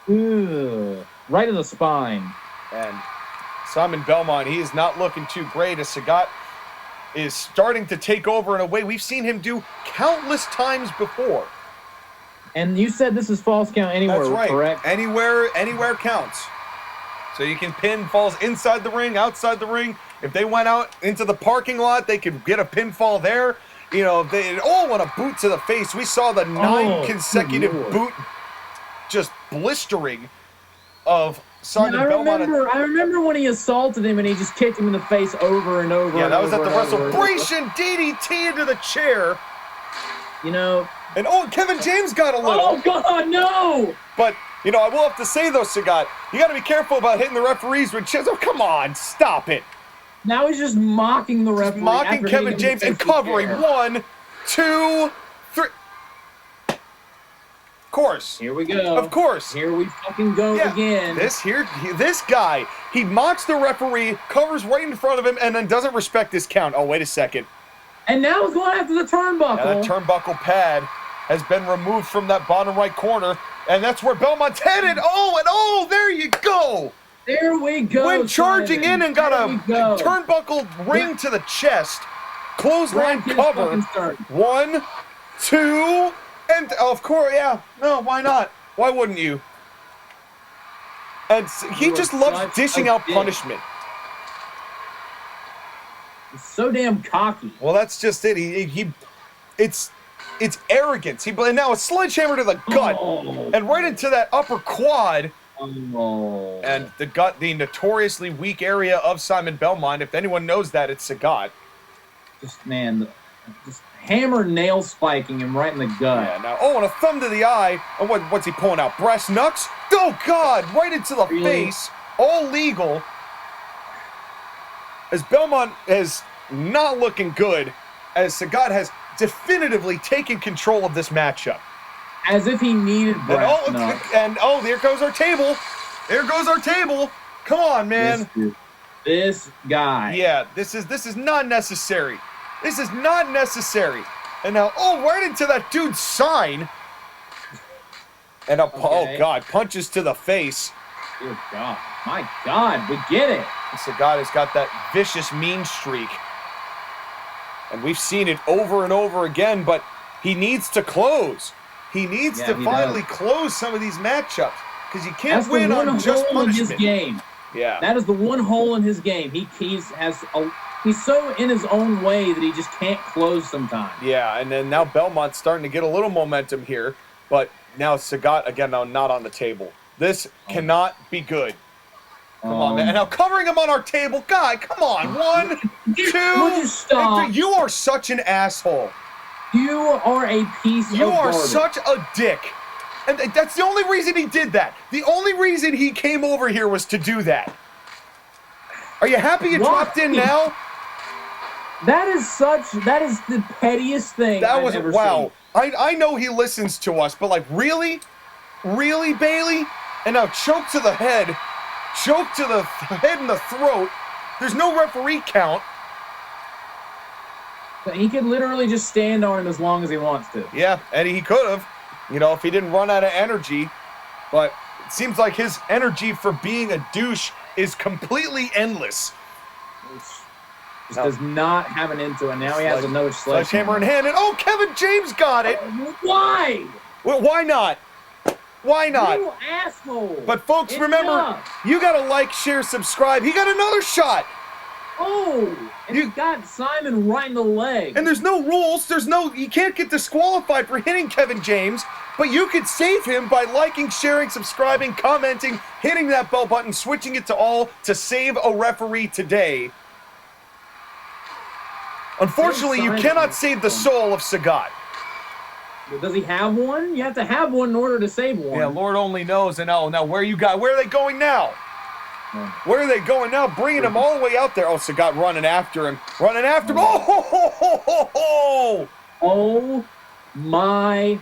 Ugh. Right in the spine. And Simon Belmont, he is not looking too great as Sagat is starting to take over in a way we've seen him do countless times before. And you said this is false count anywhere, That's right. Correct? Anywhere counts. So you can pin falls inside the ring, outside the ring. If they went out into the parking lot, they could get a pinfall there. You know, if they want a boot to the face. We saw the 9 consecutive boot just blistering of Simon Belmont. I remember when he assaulted him and he just kicked him in the face over and over. Yeah, that was at the Wrestlebration DDT into the chair. You know. And Kevin James got a little. Oh, God, no! But, you know, I will have to say, though, Sagat, you got to be careful about hitting the referees with chairs. Oh, come on, stop it. Now he's just mocking the referee. Mocking Kevin James and covering. 1, 2, 3. Of course. Here we go. Of course. Here we fucking go again. This guy, he mocks the referee, covers right in front of him, and then doesn't respect his count. Oh, wait a second. And now he's going after the turnbuckle. Now that turnbuckle pad has been removed from that bottom right corner, and that's where Belmont's headed. There you go. There we go. Went charging in and got a turnbuckle ring to the chest. Clothesline cover. 1, 2, and of course, no, why not? Why wouldn't you? And he just loves dishing out punishment. He's so damn cocky. Well, that's just it. It's arrogance. And now a sledgehammer to the gut, and right into that upper quad. And the gut, the notoriously weak area of Simon Belmont. If anyone knows that, it's Sagat. Just hammer nail spiking him right in the gut. Yeah, now, and a thumb to the eye. And what's he pulling out? Breast knucks? Oh, God, right into the face. All legal. As Belmont is not looking good, as Sagat has definitively taken control of this matchup. As if he needed breast knucks. And there goes our table. There goes our table. Come on, man. This guy. Yeah, this is not necessary. This is not necessary. And now, right into that dude's sign. And oh God, punches to the face. Dear God, my God, we get it. Sagat has got that vicious mean streak. And we've seen it over and over again, but he needs to close. He needs to finally close some of these matchups because you can't win on just punishment. His game. Yeah, that is the one hole in his game. He's so in his own way that he just can't close sometimes. Yeah, and then now Belmont's starting to get a little momentum here, but now Sagat again not on the table. This cannot be good. Come on, man. And now covering him on our table, guy. Come on, 1, 2. Would you stop? You are such an asshole. You are a piece of garbage. You are such a dick. And that's the only reason he did that. The only reason he came over here was to do that. Are you happy you dropped in now? That is the pettiest thing I've ever seen. I know he listens to us, but like, really? Really, Bailey? And now choke to the head and the throat. There's no referee count. He could literally just stand on him as long as he wants to. Yeah, and he could have, you know, if he didn't run out of energy. But it seems like his energy for being a douche is completely endless. Just does not have an end to it. Now he has another sledgehammer in hand, and oh, Kevin James got it. Why? Well, why not? Why not? You asshole. But folks, remember, you gotta like, share, subscribe. He got another shot. Oh, and he got Simon right in the leg. And there's no rules. You can't get disqualified for hitting Kevin James, but you could save him by liking, sharing, subscribing, commenting, hitting that bell button, switching it to all to save a referee today. Unfortunately, you cannot save the soul of Sagat. Does he have one? You have to have one in order to save one. Yeah, Lord only knows. And now where are they going now? Where are they going now? Bringing him all the way out there. Oh, Sagat running after him. Oh, ho, ho, ho, ho, ho. Oh, my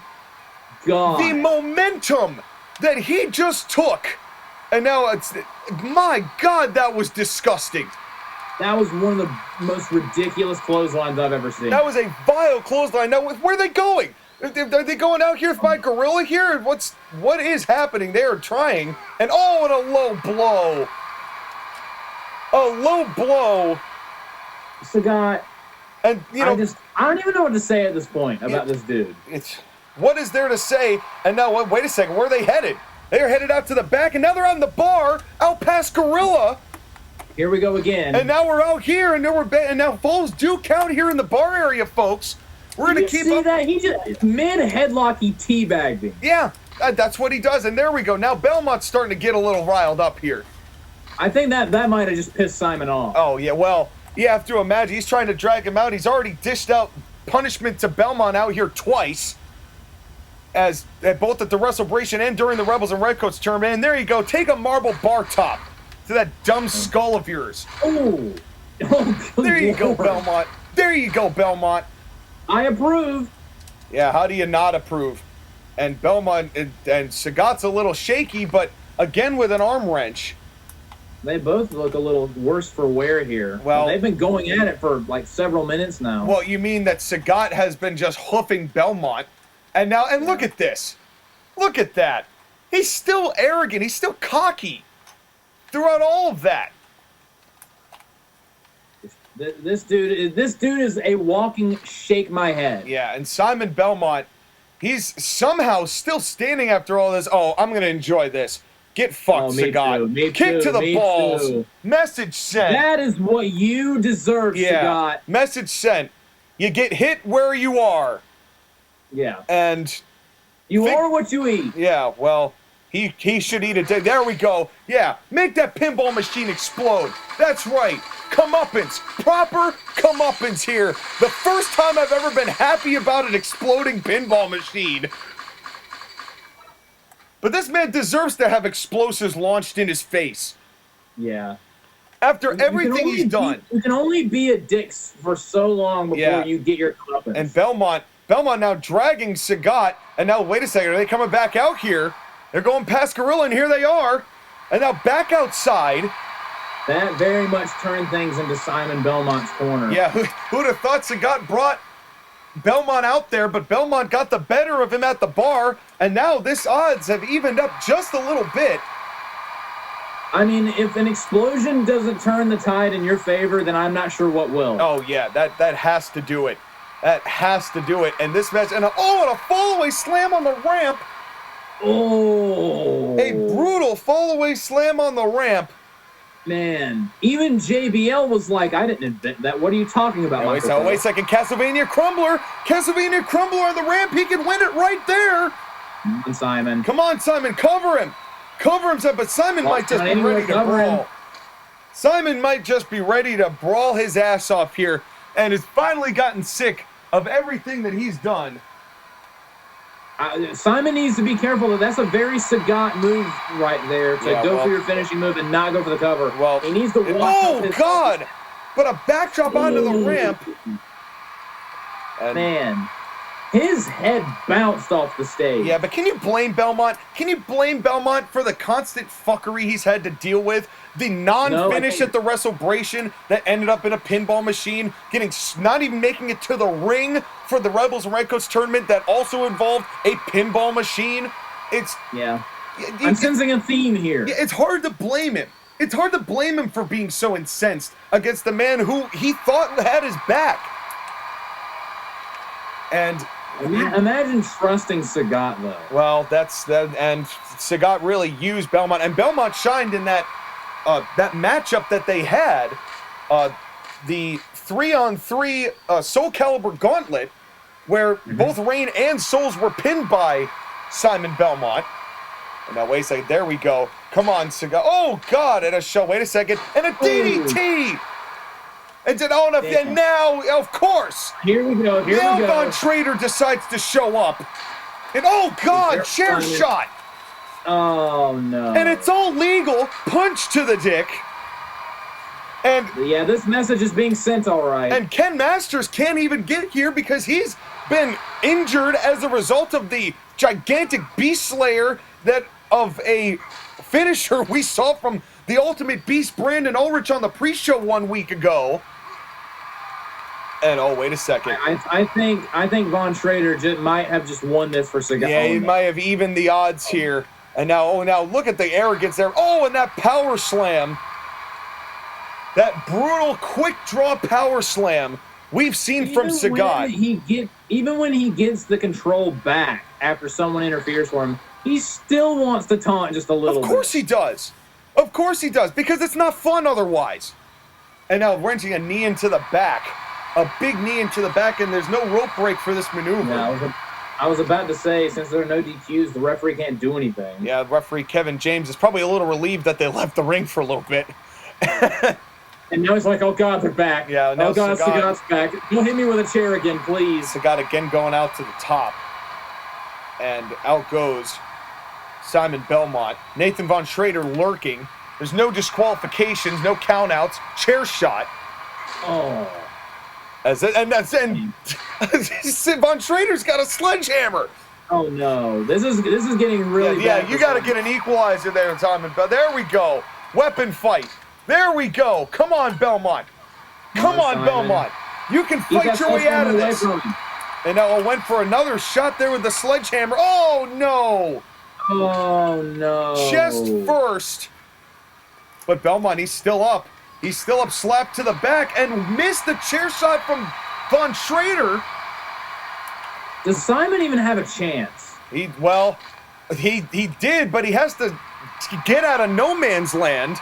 God. The momentum that he just took. And now my God, that was disgusting. That was one of the most ridiculous clotheslines I've ever seen. That was a vile clothesline. Now, where are they going? Are they going out here by Gorilla here? What is happening? They are trying. And oh, and a low blow. A low blow. Sagat. And, you know, I don't even know what to say at this point about this dude. What is there to say? And now, wait a second. Where are they headed? They are headed out to the back, and now they're on the bar, out past Gorilla. Here we go again. And now we're out here, and now falls do count here in the bar area, folks. We're going to keep up. See that? He just, mid-headlock, he teabagged him. Yeah, that's what he does. And there we go. Now Belmont's starting to get a little riled up here. I think that might have just pissed Simon off. Oh, yeah, well, you have to imagine. He's trying to drag him out. He's already dished out punishment to Belmont out here twice. Both at the WrestleBration and during the Rebels and Redcoats tournament. And there you go. Take a marble bar top to that dumb skull of yours. Oh, there you go, Belmont. There you go, Belmont. I approve. Yeah, how do you not approve? And Belmont and Sagat's a little shaky, but again with an arm wrench. They both look a little worse for wear here. Well, they've been going at it for like several minutes now. Well, you mean that Sagat has been just hoofing Belmont. And look at this. Look at that. He's still arrogant. He's still cocky throughout all of that. This dude is a walking shake my head. Yeah, and Simon Belmont, he's somehow still standing after all this. Oh, I'm going to enjoy this. Get fucked, Sagat. Kick to the balls. Too. Message sent. That is what you deserve, Sagat. Message sent. You get hit where you are. Yeah. And you are what you eat. Yeah, well, he should eat it. There we go. Yeah, make that pinball machine explode. That's right. Comeuppance. Proper comeuppance here. The first time I've ever been happy about an exploding pinball machine. But this man deserves to have explosives launched in his face. Yeah. After everything he's done. You can only be a dick for so long before you get your comeuppance. And Belmont now dragging Sagat. And now, wait a second, are they coming back out here? They're going past Gorilla, and here they are. And now back outside. That very much turned things into Simon Belmont's corner. Yeah, who'd have thought Sagat brought Belmont out there, but Belmont got the better of him at the bar, and now this odds have evened up just a little bit. I mean, if an explosion doesn't turn the tide in your favor, then I'm not sure what will. Oh, yeah, that has to do it. That has to do it. And this match, and a fall-away slam on the ramp. Oh. A brutal fall-away slam on the ramp. Man, even JBL was like, I didn't invent that. What are you talking about, Wait a second. Castlevania Crumbler on the ramp. He can win it right there. Come on, Simon. Come on, Simon. Cover him. Cover himself, but Simon might just be ready to brawl. Simon might just be ready to brawl his ass off here and has finally gotten sick of everything that he's done. Simon needs to be careful. That's a very Sagat move right there to go for your finishing move and not go for the cover. Well, he needs to watch God! but a backdrop onto the ramp. And man, his head bounced off the stage. yeah, but can you blame Belmont? Can you blame Belmont for the constant fuckery he's had to deal with? The non-finish at the Wrestlebration that ended up in a pinball machine, not even making it to the ring for the Rebels Redcoats Tournament that also involved a pinball machine. I'm sensing a theme here. It's hard to blame him. It's hard to blame him for being so incensed against the man who he thought had his back. And imagine trusting Sagat, though. well, and Sagat really used Belmont, and Belmont shined in that matchup that they had, the 3-on-3 Soul Calibur Gauntlet, where both Rain and Souls were pinned by Simon Belmont. And now, wait a second, there we go. Come on, Sagat. Oh, God, and a show. Wait a second, and a DDT! And now, of course, here we go. now Von Trader decides to show up. And oh, God, chair shot! Oh, no. And it's all legal. Punch to the dick. And yeah, this message is being sent all right. And Ken Masters can't even get here because he's been injured as a result of the gigantic Beast Slayer of a finisher we saw from the Ultimate Beast Brandon Ulrich on the pre-show 1 week ago. And oh, wait a second. I think Von Trader might have just won this for Sagat. Yeah, he might have evened the odds here. And now, now look at the arrogance there. Oh, and that power slam. That brutal, quick draw power slam we've seen from Sagat. Even when he gets the control back after someone interferes for him, he still wants to taunt just a little bit. Of course he does. Of course he does, because it's not fun otherwise. And now wrenching a knee into the back. A big knee into the back, and there's no rope break for this maneuver. Yeah, I was about to say, since there are no DQs, the referee can't do anything. Yeah, referee Kevin James is probably a little relieved that they left the ring for a little bit. And now he's like, oh, God, they're back. Yeah, no, oh, God, Sagat's back. Don't hit me with a chair again, please. Sagat again going out to the top. And out goes Simon Belmont. Nathan Von Schrader lurking. There's no disqualifications, no countouts. Chair shot. Oh. And Von Schrader's got a sledgehammer. Oh no, this is getting really bad. Yeah, you got to get an equalizer there, Simon. But there we go. Weapon fight. There we go. Come on, Belmont. Come on, Belmont. You can fight your way out of this. And now I went for another shot there with the sledgehammer. Oh no. Oh no. Chest first. But Belmont, he's still up. He's still up, slapped to the back, and missed the chair shot from Von Schrader. Does Simon even have a chance? He did, but he has to get out of no man's land,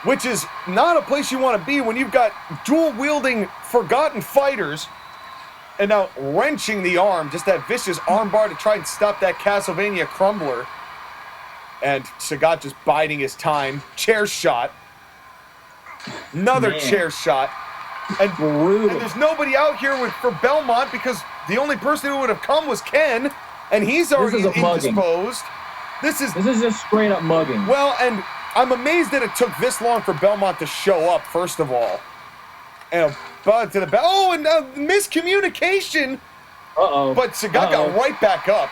which is not a place you want to be when you've got dual-wielding forgotten fighters. And now wrenching the arm, just that vicious armbar to try and stop that Castlevania crumbler. And Sagat just biding his time. Chair shot. Another chair shot. And there's nobody out here for Belmont because the only person who would have come was Ken, and he's already indisposed. This is just straight up mugging. Well, and I'm amazed that it took this long for Belmont to show up, first of all. And to the back. Oh, and miscommunication. Uh-oh. But Sagat got right back up.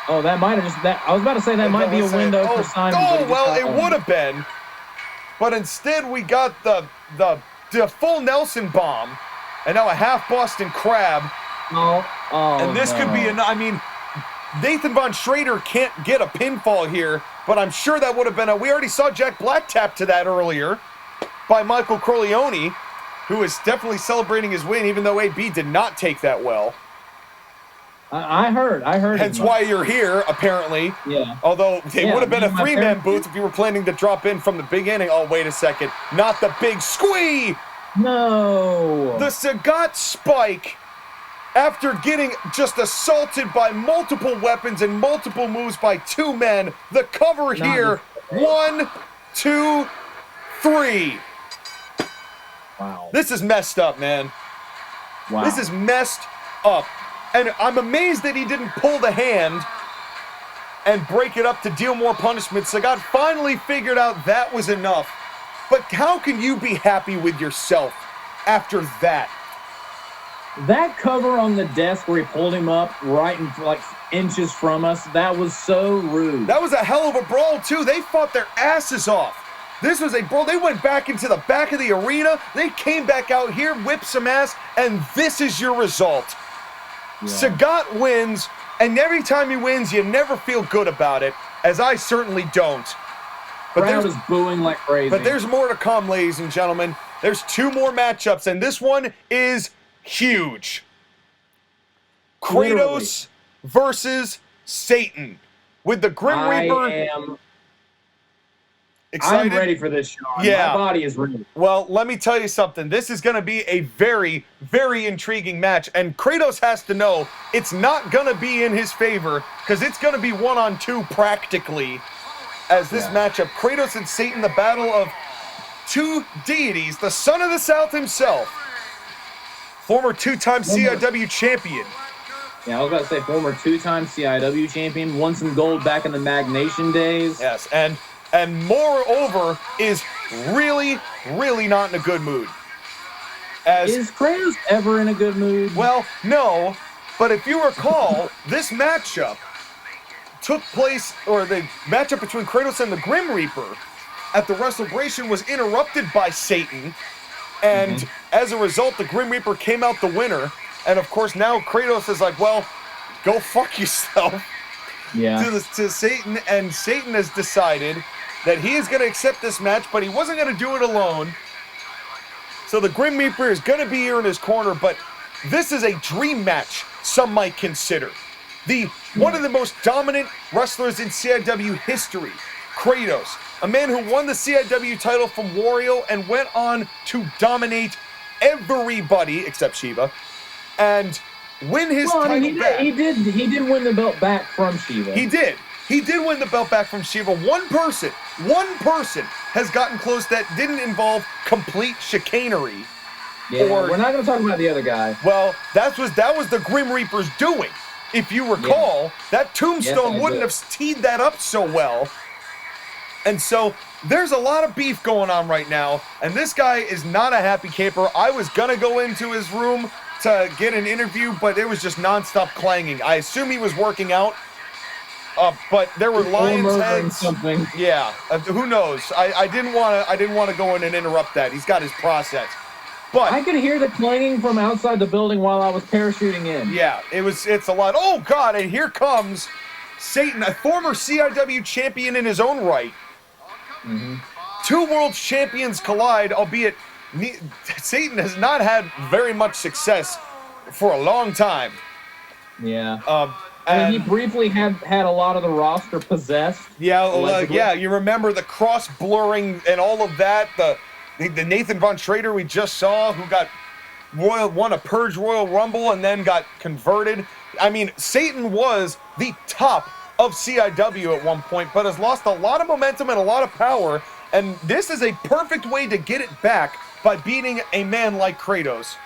Oh, that might have just... I was about to say that might be a window for Simon. Oh, well, it would have been. But instead, we got the full Nelson bomb, and now a half Boston Crab. And this could be I mean, Nathan Von Schrader can't get a pinfall here, but I'm sure that would have been we already saw Jack Black tap to that earlier by Michael Corleone, who is definitely celebrating his win, even though AB did not take that well. I heard. Hence why you're here, apparently. Yeah. Although it would have been a 3-man booth if you were planning to drop in from the beginning. Oh, wait a second. Not the big squee! No! The Sagat spike, after getting just assaulted by multiple weapons and multiple moves by 2 men. The cover here. 1, 2, 3. Wow. This is messed up, man. Wow. This is messed up. And I'm amazed that he didn't pull the hand and break it up to deal more punishment. Sagat finally figured out that was enough. But how can you be happy with yourself after that? That cover on the desk where he pulled him up right in like inches from us, that was so rude. That was a hell of a brawl, too. They fought their asses off. This was a brawl. They went back into the back of the arena. They came back out here, whipped some ass, and this is your result. Yeah. Sagat wins, and every time he wins, you never feel good about it, as I certainly don't. But crowd is booing like crazy. But there's more to come, ladies and gentlemen. There's 2 more matchups, and this one is huge. Kratos versus Satan, with the Grim Reaper. Excited? I'm ready for this, Sean. Yeah. My body is ready. Well, let me tell you something. This is going to be a very, very intriguing match, and Kratos has to know it's not going to be in his favor, because it's going to be 1-on-2 practically, as this matchup. Kratos and Satan, the battle of 2 deities, the son of the South himself, former 2-time CIW champion. Yeah, I was about to say former 2-time CIW champion, won some gold back in the Magnation days. Yes, and moreover is really, really not in a good mood. Is Kratos ever in a good mood? Well, no, but if you recall, this matchup took place, or the matchup between Kratos and the Grim Reaper at the WrestleBration was interrupted by Satan, and as a result, the Grim Reaper came out the winner, and of course now Kratos is like, well, go fuck yourself. Yeah. To Satan, and Satan has decided that he is going to accept this match, but he wasn't going to do it alone. So the Grim Reaper is going to be here in his corner, but this is a dream match, some might consider. One of the most dominant wrestlers in CIW history, Kratos, a man who won the CIW title from Wario and went on to dominate everybody except Shiva, and win his title back. He did win the belt back from Shiva. He did win the belt back from Shiva. One person has gotten close that didn't involve complete chicanery. Yeah, we're not going to talk about the other guy. Well, that was the Grim Reaper's doing. If you recall, that tombstone wouldn't have teed that up so well. And so there's a lot of beef going on right now, and this guy is not a happy camper. I was going to go into his room to get an interview, but it was just nonstop clanging. I assume he was working out, but there were lions heads. Something. Yeah, who knows? I didn't want to go in and interrupt that. He's got his process. But I could hear the clanging from outside the building while I was parachuting in. Yeah, it's a lot. Oh God! And here comes Satan, a former CIW champion in his own right. 2 world champions collide, albeit Satan has not had very much success for a long time. Yeah. I mean, he briefly had a lot of the roster possessed. Yeah, yeah. You remember the cross blurring and all of that. The Nathan Von Schrader we just saw, who won a Purge Royal Rumble and then got converted. I mean, Satan was the top of CIW at one point, but has lost a lot of momentum and a lot of power. And this is a perfect way to get it back by beating a man like Kratos.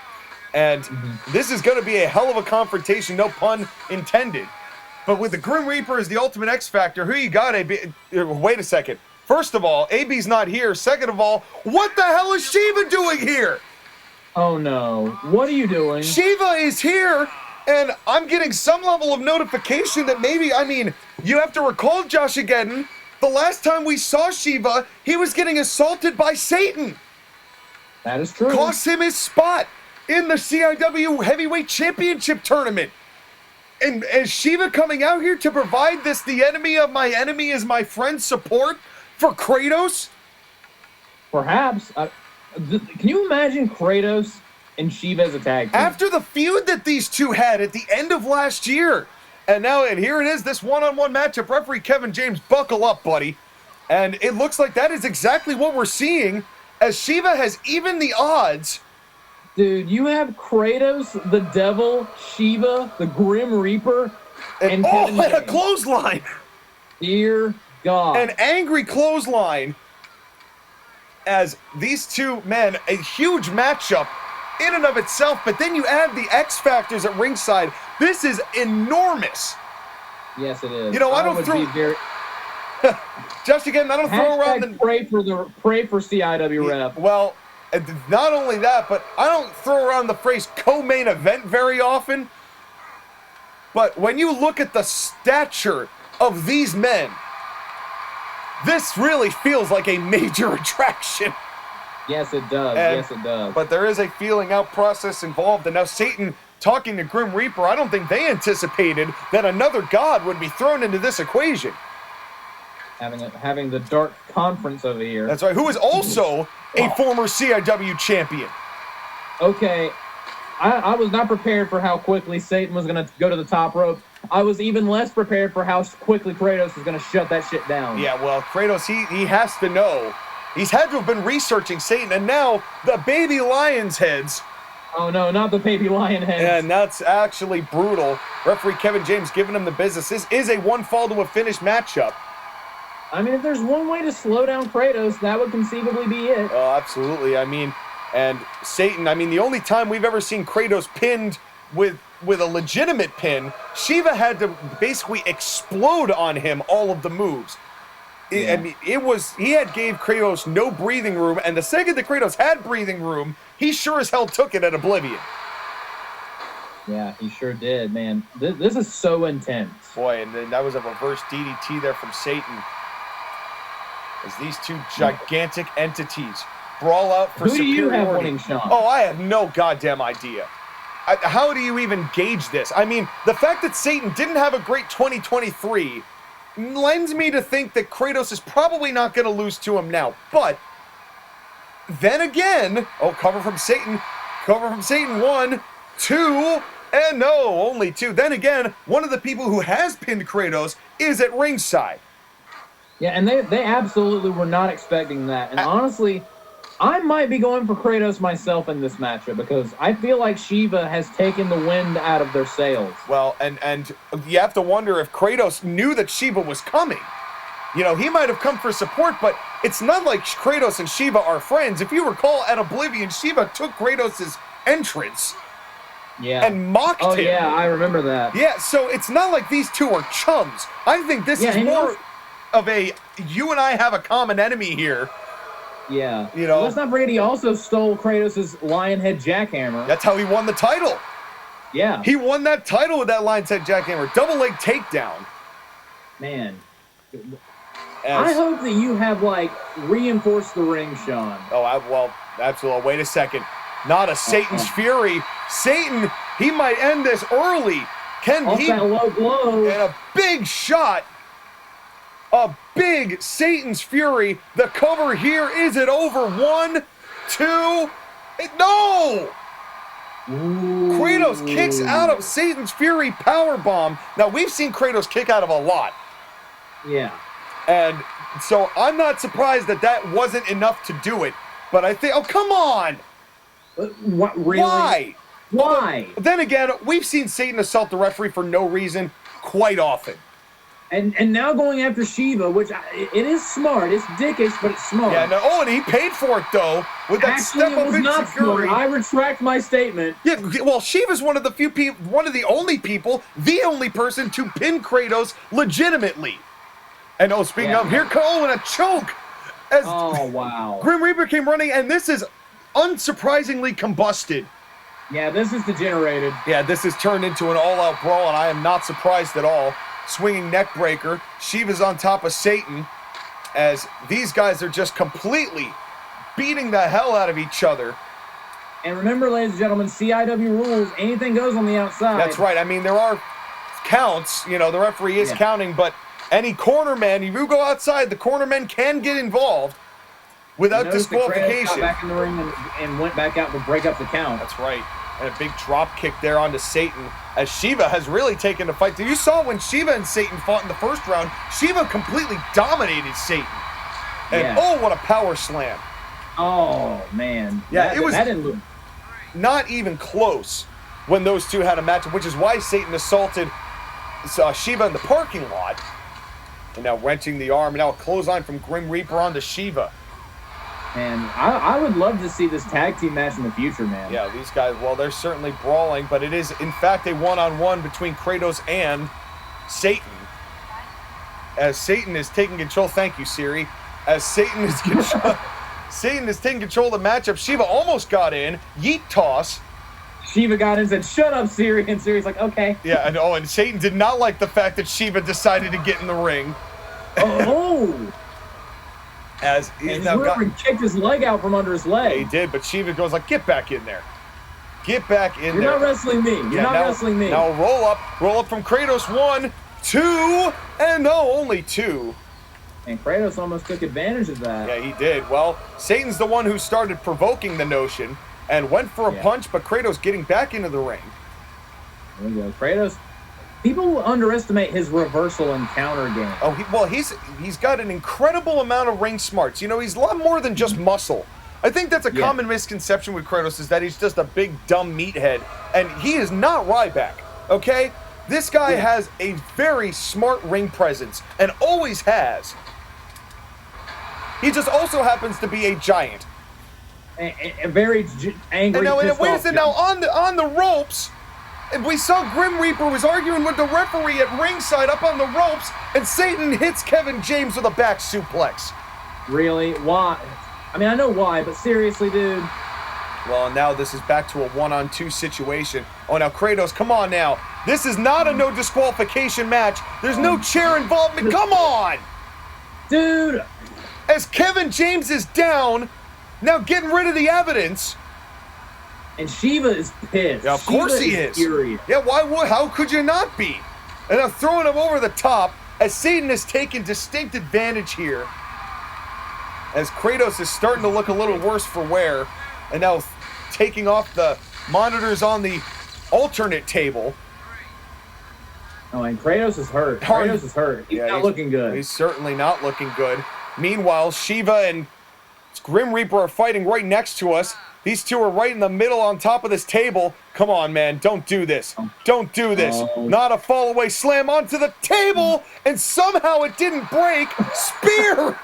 And this is going to be a hell of a confrontation, no pun intended. But with the Grim Reaper as the ultimate X Factor, who you got, AB? Wait a second. First of all, AB's not here. Second of all, what the hell is Shiva doing here? Oh no. What are you doing? Shiva is here, and I'm getting some level of notification that maybe, you have to recall, JOSHAGEDDON, the last time we saw Shiva, he was getting assaulted by Satan. That is true. Cost him his spot in the CIW Heavyweight Championship Tournament. And is Shiva coming out here to provide this the enemy of my enemy is my friend support for Kratos? Perhaps. Can you imagine Kratos and Shiva as a tag team? After the feud that these two had at the end of last year. And here it is, this one-on-one matchup. Referee Kevin James, buckle up, buddy. And it looks like that is exactly what we're seeing, as Shiva has evened the odds. Dude, you have Kratos, the Devil, Shiva, the Grim Reaper, and Kevin James. A clothesline! Dear God. An angry clothesline, as these two men, a huge matchup in and of itself, but then you add the X Factors at ringside. This is enormous. Yes, it is. You know, Josh, again, I don't throw around the... Pray for CIW ref. Well, not only that, but I don't throw around the phrase co-main event very often. But when you look at the stature of these men, this really feels like a major attraction. Yes, it does. Yes, it does. But there is a feeling out process involved, and now Satan talking to Grim Reaper, I don't think they anticipated that another god would be thrown into this equation. Having the dark conference over here. That's right, who is also a former CIW champion. Okay, I was not prepared for how quickly Satan was going to go to the top rope. I was even less prepared for how quickly Kratos was going to shut that shit down. Yeah, well, Kratos, he has to know. He's had to have been researching Satan, and now the baby lion's heads. Oh, no, not the baby lion heads. And that's actually brutal. Referee Kevin James giving him the business. This is a one fall to a finish matchup. I mean, if there's one way to slow down Kratos, that would conceivably be it. Oh, absolutely. I mean, and Satan, I mean, the only time we've ever seen Kratos pinned with a legitimate pin, Shiva had to basically explode on him all of the moves. I mean, he had gave Kratos no breathing room, and the second that Kratos had breathing room, he sure as hell took it at Oblivion. Yeah, he sure did, man. This is so intense. Boy, and then that was a reverse DDT there from Satan. As these two gigantic entities brawl out for superiority. Who do you have winning, Sean? Oh, I have no goddamn idea. How do you even gauge this? I mean, the fact that Satan didn't have a great 2023 lends me to think that Kratos is probably not going to lose to him now. But then again, cover from Satan. 1, 2, and no, only 2. Then again, one of the people who has pinned Kratos is at ringside. Yeah, and they absolutely were not expecting that. And honestly, I might be going for Kratos myself in this matchup because I feel like Shiva has taken the wind out of their sails. Well, and you have to wonder if Kratos knew that Shiva was coming. You know, he might have come for support, but it's not like Kratos and Shiva are friends. If you recall, at Oblivion, Shiva took Kratos' entrance and mocked him. Oh, yeah, I remember that. Yeah, so it's not like these two are chums. I think this is more of a, you and I have a common enemy here. Yeah. You know, let's not forget he also stole Kratos' lion head jackhammer. That's how he won the title. Yeah. He won that title with that lion's head jackhammer. Double leg takedown. Man. I hope that you have, like, reinforced the ring, Sean. Oh, well, absolutely. Wait a second. Not a Satan's Fury. Satan, he might end this early. Off that low blow. And a big shot. A big Satan's Fury. The cover here. Is it over? 1, 2. No! Ooh. Kratos kicks out of Satan's Fury powerbomb. Now, we've seen Kratos kick out of a lot. Yeah. And so I'm not surprised that that wasn't enough to do it. But I think, oh, come on! What, really? Why? Why? Well, then again, we've seen Satan assault the referee for no reason quite often. And now going after Shiva, which it is smart. It's dickish, but it's smart. Yeah, no, and he paid for it, though, with that step-up insecurity. I retract my statement. Yeah, well, Shiva's one of the few people, one of the only people, the only person to pin Kratos legitimately. And speaking of, here and a choke. As wow. Grim Reaper came running, and this is unsurprisingly combusted. Yeah, this is degenerated. Yeah, this has turned into an all-out brawl, and I am not surprised at all. Swinging neck breaker. Shiva's on top of Satan, as these guys are just completely beating the hell out of each other. And remember, ladies and gentlemen, CIW rules, anything goes on the outside. That's right. I mean, there are counts. You know, the referee is counting, but any cornerman, if you go outside, the cornermen can get involved without disqualification. Got back in the ring and went back out to break up the count. That's right. And a big drop kick there onto Satan, as Shiva has really taken the fight. You saw when Shiva and Satan fought in the first round, Shiva completely dominated Satan. And what a power slam. Oh, man. Yeah, it was that didn't look... not even close when those two had a matchup, which is why Satan assaulted Shiva in the parking lot. And now wrenching the arm, and now a clothesline from Grim Reaper onto Shiva. And I would love to see this tag team match in the future, man. Yeah, these guys, well, they're certainly brawling, but it is, in fact, a one-on-one between Kratos and Satan. as Satan is taking control. Thank you, Siri. As Satan is Satan is taking control of the matchup. Shiva almost got in. Yeet toss. Shiva got in and said, "Shut up, Siri." And Siri's like, "Okay." Yeah, and Satan did not like the fact that Shiva decided to get in the ring. Oh. As he's now kicked his leg out from under his leg. Yeah, he did, but Shiva goes like, "Get back in there. Get back in there. You're not wrestling me. You're not wrestling me." Now roll up from Kratos. 1, 2, and no, only 2. And Kratos almost took advantage of that. Yeah, he did. Well, Satan's the one who started provoking the notion and went for a punch, but Kratos getting back into the ring. There we go. Kratos. People underestimate his reversal and counter game. Oh, he's got an incredible amount of ring smarts. You know, he's a lot more than just muscle. I think that's a common misconception with Kratos, is that he's just a big, dumb meathead. And he is not Ryback, okay? This guy has a very smart ring presence, and always has. He just also happens to be a giant. A very angry. Now, wait a second, now on the ropes, and we saw Grim Reaper was arguing with the referee at ringside up on the ropes, and Satan hits Kevin James with a back suplex. Really? Why? I mean, I know why, but seriously, dude. Well, now this is back to a 1-on-2 situation. Oh, now Kratos, come on now. This is not a no disqualification match. There's no chair involvement. Come on! Dude! As Kevin James is down, now getting rid of the evidence. And Shiva is pissed. Yeah, of course he is. Furious. Yeah, how could you not be? And now throwing him over the top as Satan has taken distinct advantage here. As Kratos is starting to look a little worse for wear. And now taking off the monitors on the alternate table. Oh, and Kratos is hurt. Kratos is hurt. He's not looking good. He's certainly not looking good. Meanwhile, Shiva and Grim Reaper are fighting right next to us. These two are right in the middle on top of this table. Come on, man. Don't do this. Don't do this. Not a fall away slam onto the table, and somehow it didn't break. Spear!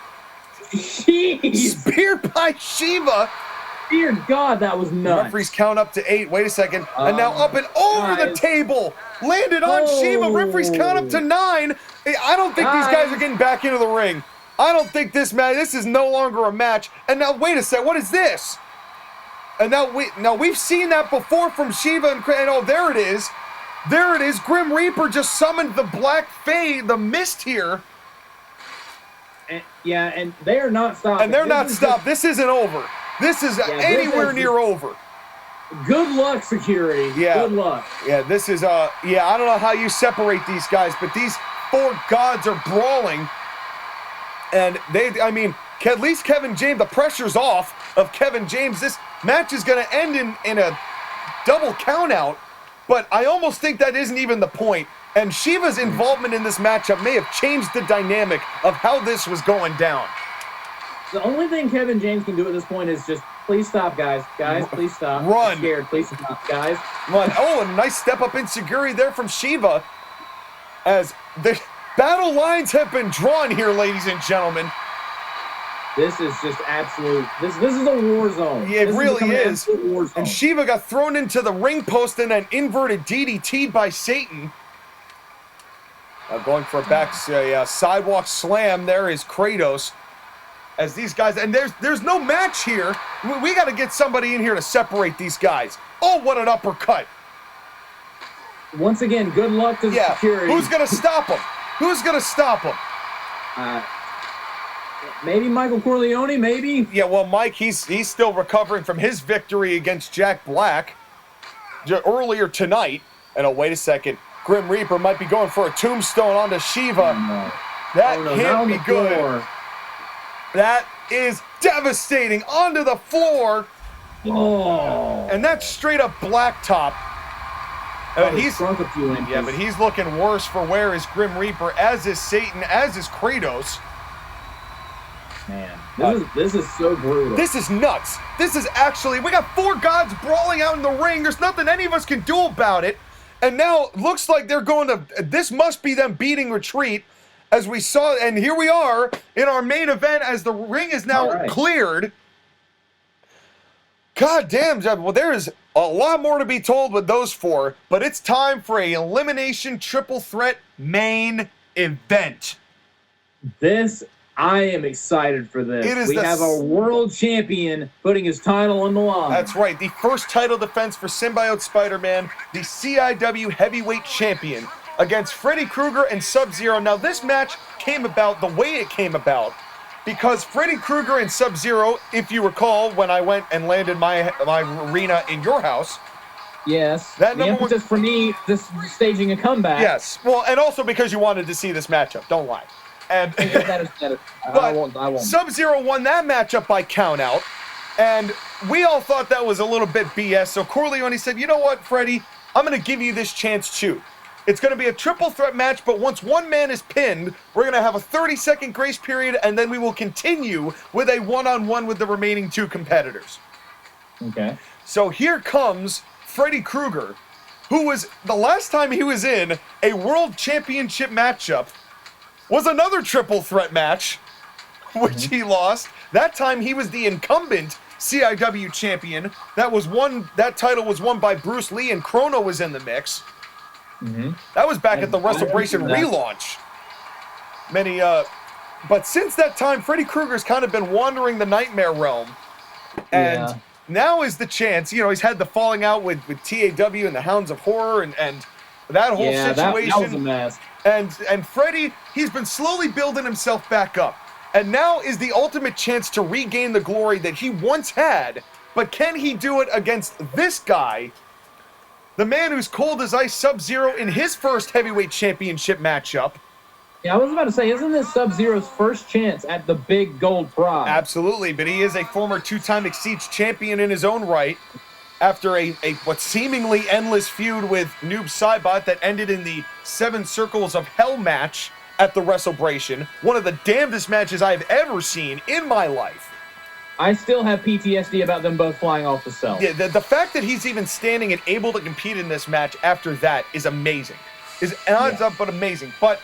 Jeez. Speared by Shiva. Dear God, that was nuts. Referees count up to 8. Wait a second. And now up and over the table. Landed on Shiva. Referees count up to 9. I don't think these guys are getting back into the ring. I don't think this is no longer a match. And now, wait a sec. What is this? And now we've seen that before from Shiva and oh, there it is. There it is. Grim Reaper just summoned the Black Fae, the Mist here. And they are not stopping. And they're not stopped. This isn't over. This is anywhere near over. Good luck, security. Yeah. Good luck. Yeah, this is, I don't know how you separate these guys, but these 4 gods are brawling. And at least Kevin James, the pressure's off of Kevin James. This match is going to end in a double countout, but I almost think that isn't even the point. And Shiva's involvement in this matchup may have changed the dynamic of how this was going down. The only thing Kevin James can do at this point is just, please stop, guys. Guys, please stop. Run. I'm scared. Please stop, guys. Run. Oh, a nice step up insecurity there from Shiva. As the battle lines have been drawn here, ladies and gentlemen. This is just absolute. This is a war zone. Yeah, it really is. War zone. And Shiva got thrown into the ring post and then inverted DDT'd by Satan. Going for a back sidewalk slam. There is Kratos. As these guys, and there's no match here. We got to get somebody in here to separate these guys. Oh, what an uppercut. Once again, good luck to the security. Who's going to stop him? Who's going to stop him? Maybe Michael Corleone, maybe? Yeah, well, Mike, he's still recovering from his victory against Jack Black earlier tonight. And oh, wait a second. Grim Reaper might be going for a tombstone onto Shiva. No. That can't be good. Floor. That is devastating onto the floor. Oh. And that's straight up blacktop. He's shrunk a few inches. Yeah, but he's looking worse for wear as Grim Reaper, as is Satan, as is Kratos. Man, this is so brutal. This is nuts. This is actually, we got 4 gods brawling out in the ring. There's nothing any of us can do about it. And now looks like they're going to, this must be them beating retreat. As we saw, and here we are in our main event as the ring is now cleared. God damn, well, there is a lot more to be told with those 4, but it's time for a elimination triple threat main event. I am excited for this. We have a world champion putting his title on the line. That's right. The first title defense for Symbiote Spider-Man, the CIW Heavyweight Champion, against Freddy Krueger and Sub-Zero. Now, this match came about the way it came about because Freddy Krueger and Sub-Zero, if you recall, when I went and landed my arena in your house. Yes. The emphasis for me, this staging a comeback. Yes. Well, and also because you wanted to see this matchup. Don't lie. And I won't. Sub-Zero won that matchup by countout, and we all thought that was a little bit BS. So Corleone said, "You know what, Freddy? I'm going to give you this chance too. It's going to be a triple threat match, but once one man is pinned, we're going to have a 30-second grace period, and then we will continue with a one-on-one with the remaining two competitors." Okay. So here comes Freddy Krueger, who was the last time he was in a world championship matchup. Was another triple threat match, which he lost. That time he was the incumbent CIW champion. That title was won by Bruce Lee, and Chrono was in the mix. That was back at the WrestleBration relaunch. But since that time, Freddy Krueger's kind of been wandering the nightmare realm. And now is the chance. He's had the falling out with TAW and the Hounds of Horror and that whole situation. That was a mess. And Freddy, he's been slowly building himself back up. And now is the ultimate chance to regain the glory that he once had. But can he do it against this guy, the man who's cold as ice, Sub-Zero, in his first heavyweight championship matchup? Yeah, I was about to say, isn't this Sub-Zero's first chance at the big gold prize? Absolutely, but he is a former two-time Exceeds champion in his own right. After what seemingly endless feud with Noob Saibot that ended in the 7 Circles of Hell match at the WrestleBration. One of the damnedest matches I've ever seen in my life. I still have PTSD about them both flying off the cell. Yeah, the fact that he's even standing and able to compete in this match after that is amazing. Is odds up, but amazing. But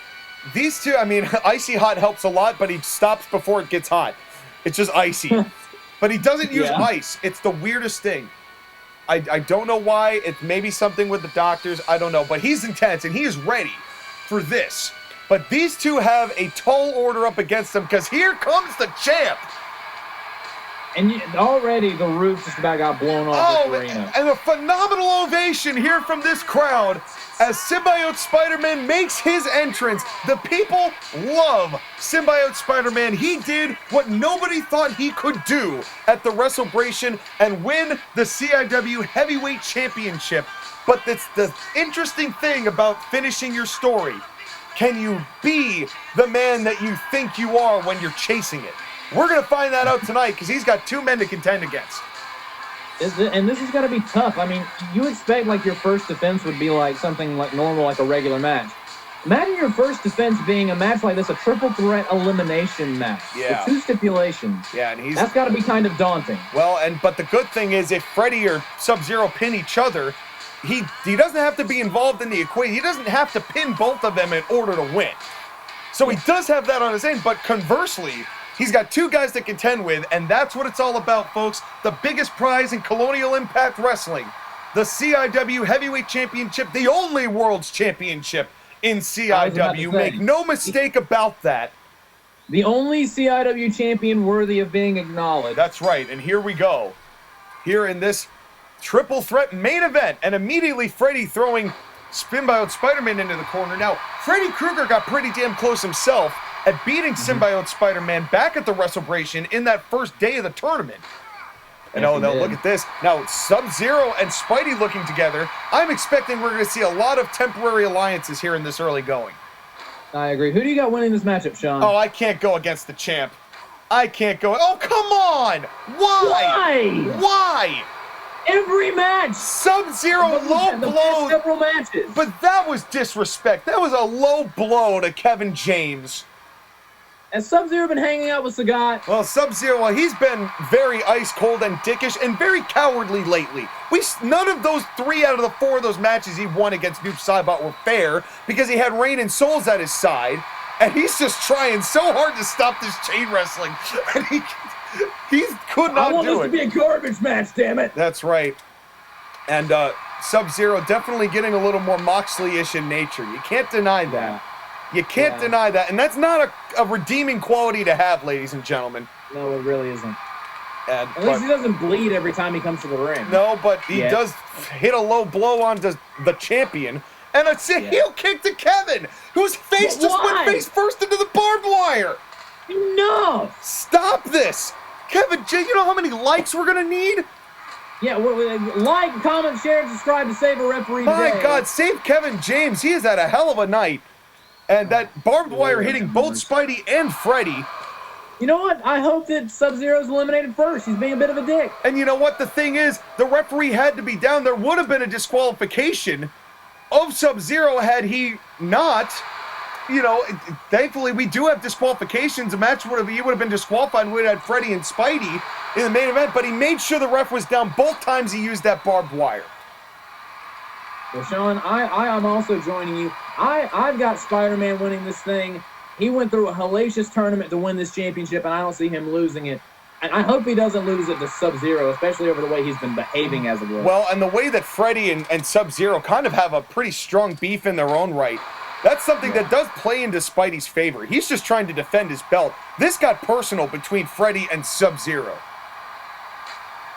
these two, I mean, icy hot helps a lot, but he stops before it gets hot. It's just icy. But he doesn't use ice. It's the weirdest thing. I don't know why. It's maybe something with the doctors. I don't know. But he's intense, and he is ready for this. But these two have a tall order up against them, because here comes the champ. And already the roof just about got blown off the arena. And a phenomenal ovation here from this crowd as Symbiote Spider-Man makes his entrance. The people love Symbiote Spider-Man. He did what nobody thought he could do at the WrestleBration and win the CIW Heavyweight Championship. But that's the interesting thing about finishing your story. Can you be the man that you think you are when you're chasing it? We're going to find that out tonight because he's got 2 men to contend against. And this is going to be tough. I mean, you expect like your first defense would be like something like normal, like a regular match. Imagine your first defense being a match like this, a triple threat elimination match. Yeah. With 2 stipulations. Yeah, and that's got to be kind of daunting. Well, but the good thing is if Freddy or Sub-Zero pin each other, he doesn't have to be involved in the equation. He doesn't have to pin both of them in order to win. So he does have that on his end, but conversely, he's got 2 guys to contend with, and that's what it's all about, folks. The biggest prize in Colonial Impact Wrestling. The CIW Heavyweight Championship, the only World's Championship in CIW. Make no mistake about that. The only CIW champion worthy of being acknowledged. That's right, and here we go. Here in this triple threat main event, and immediately Freddy throwing Symbiote Spider-Man into the corner. Now, Freddy Krueger got pretty damn close himself at beating Symbiote Spider-Man back at the WrestleBration in that first day of the tournament. And look at this. Now, Sub-Zero and Spidey looking together. I'm expecting we're going to see a lot of temporary alliances here in this early going. I agree. Who do you got winning this matchup, Sean? Oh, I can't go against the champ. I can't go. Oh, come on! Why? Why? Every match! Sub-Zero low blow. Several matches. But that was disrespect. That was a low blow to Kevin James. Has Sub-Zero been hanging out with Sagat? Well, Sub-Zero, he's been very ice cold and dickish and very cowardly lately. None of those 3 out of the 4 of those matches he won against Noob Saibot were fair because he had Rain and Souls at his side, and he's just trying so hard to stop this chain wrestling. And he could not do it. I want this to be a garbage match, damn it. That's right. And Sub-Zero definitely getting a little more Moxley-ish in nature. You can't deny that. You can't deny that, and that's not a redeeming quality to have, ladies and gentlemen. No, it really isn't. And, At least he doesn't bleed every time he comes to the ring. No, but he does hit a low blow onto the champion. And a heel kick to Kevin, whose face just went face first into the barbed wire. No! Stop this! Kevin J, you know how many likes we're going to need? Yeah, like, comment, share, and subscribe to save a referee My today. God, save Kevin James. He has had a hell of a night. And that barbed wire hitting both Spidey and Freddy. You know what? I hope that Sub-Zero's eliminated first. He's being a bit of a dick. And you know what? The thing is, the referee had to be down. There would have been a disqualification of Sub-Zero had he not. You know, thankfully we do have disqualifications. The match would have been disqualified. We'd have had Freddy and Spidey in the main event, but he made sure the ref was down both times he used that barbed wire. Well, Sean, I am also joining you. I've got Spider-Man winning this thing. He went through a hellacious tournament to win this championship, and I don't see him losing it. And I hope he doesn't lose it to Sub-Zero, especially over the way he's been behaving as of late. Well, and the way that Freddy and Sub-Zero kind of have a pretty strong beef in their own right, that's something that does play into Spidey's favor. He's just trying to defend his belt. This got personal between Freddy and Sub-Zero.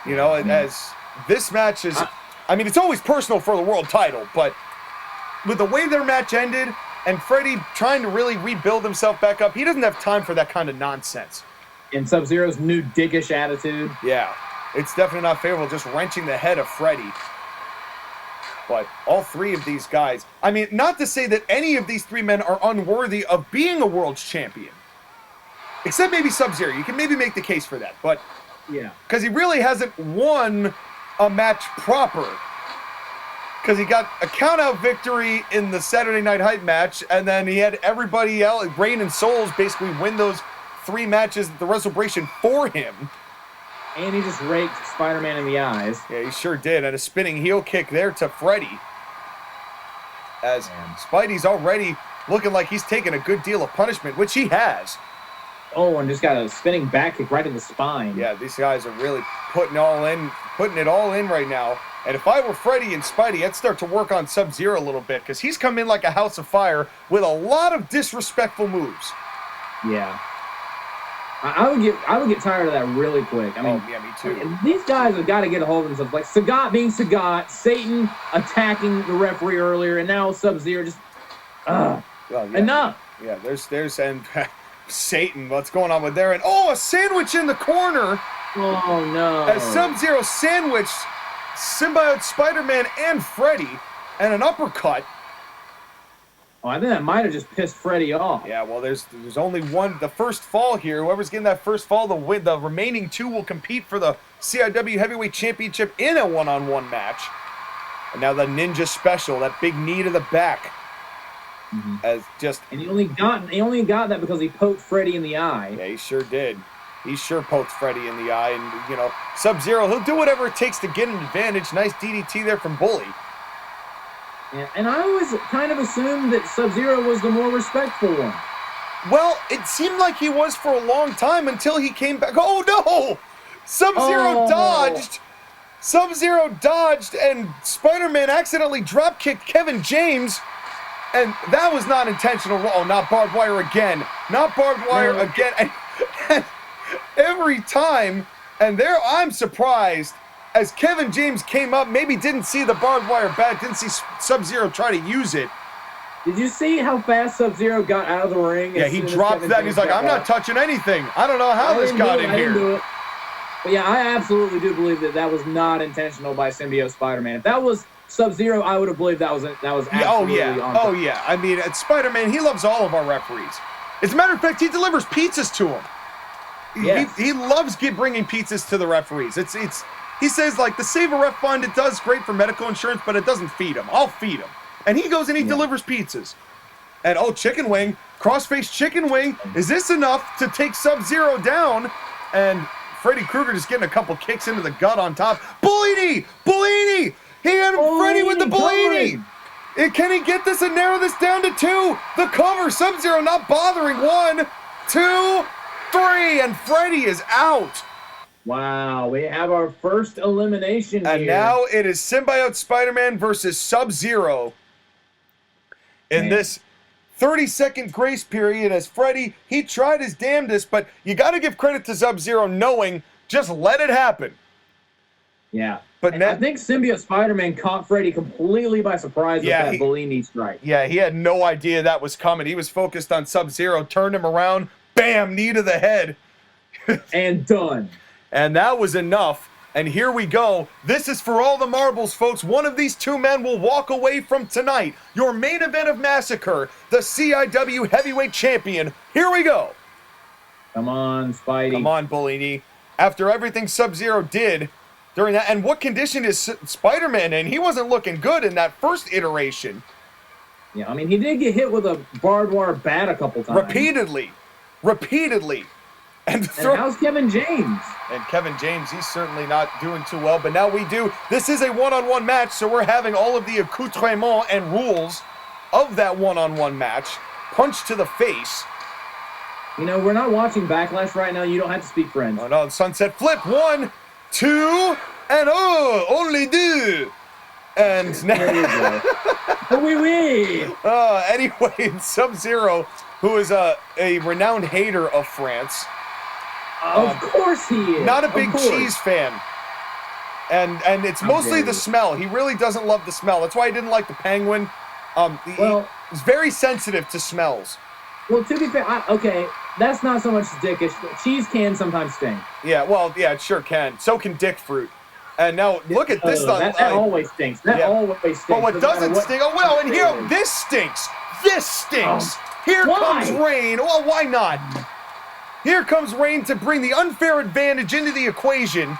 You know, as this match is... I mean, it's always personal for the world title, but with the way their match ended and Freddy trying to really rebuild himself back up, he doesn't have time for that kind of nonsense. And Sub-Zero's new dickish attitude. Yeah, it's definitely not favorable, just wrenching the head of Freddy. But all three of these guys, I mean, not to say that any of these three men are unworthy of being a world's champion. Except maybe Sub-Zero. You can maybe make the case for that, but... Yeah. Because he really hasn't won a match proper. Because he got a count-out victory in the Saturday Night Hype match, and then he had everybody else, Rain and Souls, basically win those 3 matches at the Resurrection for him. And he just raked Spider-Man in the eyes. Yeah, he sure did. And a spinning heel kick there to Freddy. As Spidey's already looking like he's taking a good deal of punishment, which he has. Oh, and just got a spinning back kick right in the spine. Yeah, these guys are really putting it all in right now. And if I were Freddy and Spidey, I'd start to work on Sub-Zero a little bit, because he's come in like a house of fire with a lot of disrespectful moves. Yeah. I would get tired of that really quick. I mean, yeah, me too. These guys have got to get a hold of themselves. Like Sagat being Sagat, Satan attacking the referee earlier, and now Sub-Zero just well, yeah. Enough. Yeah, there's and Satan, what's going on with there? And a sandwich in the corner. Oh no. As Sub-Zero sandwiched Symbiote Spider-Man and Freddy, and an uppercut. Oh, I think that might have just pissed Freddy off. Yeah, well, there's only one. The first fall here, whoever's getting that first fall, the remaining 2 will compete for the CIW Heavyweight Championship in a one-on-one match. And now the Ninja Special, that big knee to the back, as just. And he only got that because he poked Freddy in the eye. Yeah, he sure did. He sure poked Freddy in the eye, and you know, Sub-Zero, he'll do whatever it takes to get an advantage. Nice DDT there from Bully. Yeah, and I always kind of assumed that Sub-Zero was the more respectful one. Well, it seemed like he was for a long time until he came back. Oh, no! Sub-Zero dodged! Sub-Zero dodged, and Spider-Man accidentally drop-kicked Kevin James, and that was not intentional. Oh, not barbed wire again. Not barbed wire again. And every time, and there I'm surprised, as Kevin James came up, maybe didn't see the barbed wire bat, didn't see Sub-Zero try to use it. Did you see how fast Sub-Zero got out of the ring? Yeah, he dropped that, and he's like, I'm not touching anything. I don't know how this got in here. I didn't do it. But yeah, I absolutely do believe that was not intentional by Symbiote Spider-Man. If that was Sub-Zero, I would have believed that was absolutely on. Oh, yeah. I mean, Spider-Man, he loves all of our referees. As a matter of fact, he delivers pizzas to them. Yes. He loves bringing pizzas to the referees. He says, like, the Save a Ref Fund, it does great for medical insurance, but it doesn't feed him. I'll feed him. And he goes and he delivers pizzas. And, chicken wing, crossface chicken wing. Is this enough to take Sub-Zero down? And Freddy Krueger just getting a couple kicks into the gut on top. Bellini! Bellini! He had Freddy with the Bellini! Can he get this and narrow this down to 2? The cover, Sub-Zero not bothering. 1, 2, 3, and Freddy is out. Wow, we have our first elimination and here. And now it is Symbiote Spider-Man versus Sub-Zero in this 30-second grace period as Freddy, he tried his damnedest, but you got to give credit to Sub-Zero knowing just let it happen. Yeah. But I think Symbiote Spiderman caught Freddy completely by surprise with that Bellini strike. Yeah, he had no idea that was coming. He was focused on Sub-Zero, turned him around, bam, knee to the head. And done. And that was enough. And here we go. This is for all the marbles, folks. One of these two men will walk away from tonight. Your main event of Massacre, the CIW Heavyweight Champion. Here we go. Come on, Spidey. Come on, Bellini. After everything Sub-Zero did during that, and what condition is Spider-Man in? He wasn't looking good in that first iteration. Yeah, I mean, he did get hit with a barbed wire bat a couple times. Repeatedly. And how's Kevin James? And Kevin James, he's certainly not doing too well, but now we do. This is a one-on-one match, so we're having all of the accoutrements and rules of that one-on-one match. Punch to the face. You know, we're not watching Backlash right now. You don't have to speak French. Oh, no, Sunset Flip. 1, 2, and only 2. And now... There you go. Oui, oui. Anyway, Sub-Zero, who is a renowned hater of France. Of course he is. Not a big cheese fan. And it's mostly the smell. He really doesn't love the smell. That's why he didn't like the Penguin. He's very sensitive to smells. Well, to be fair, okay, that's not so much dickish. Cheese can sometimes sting. Yeah, well, yeah, it sure can. So can dick fruit. And now, look at this. That always stinks. That always stinks. But what doesn't stink... Oh, well, and here, this stinks. This stinks. Here comes rain. Well, why not? Here comes rain to bring the unfair advantage into the equation.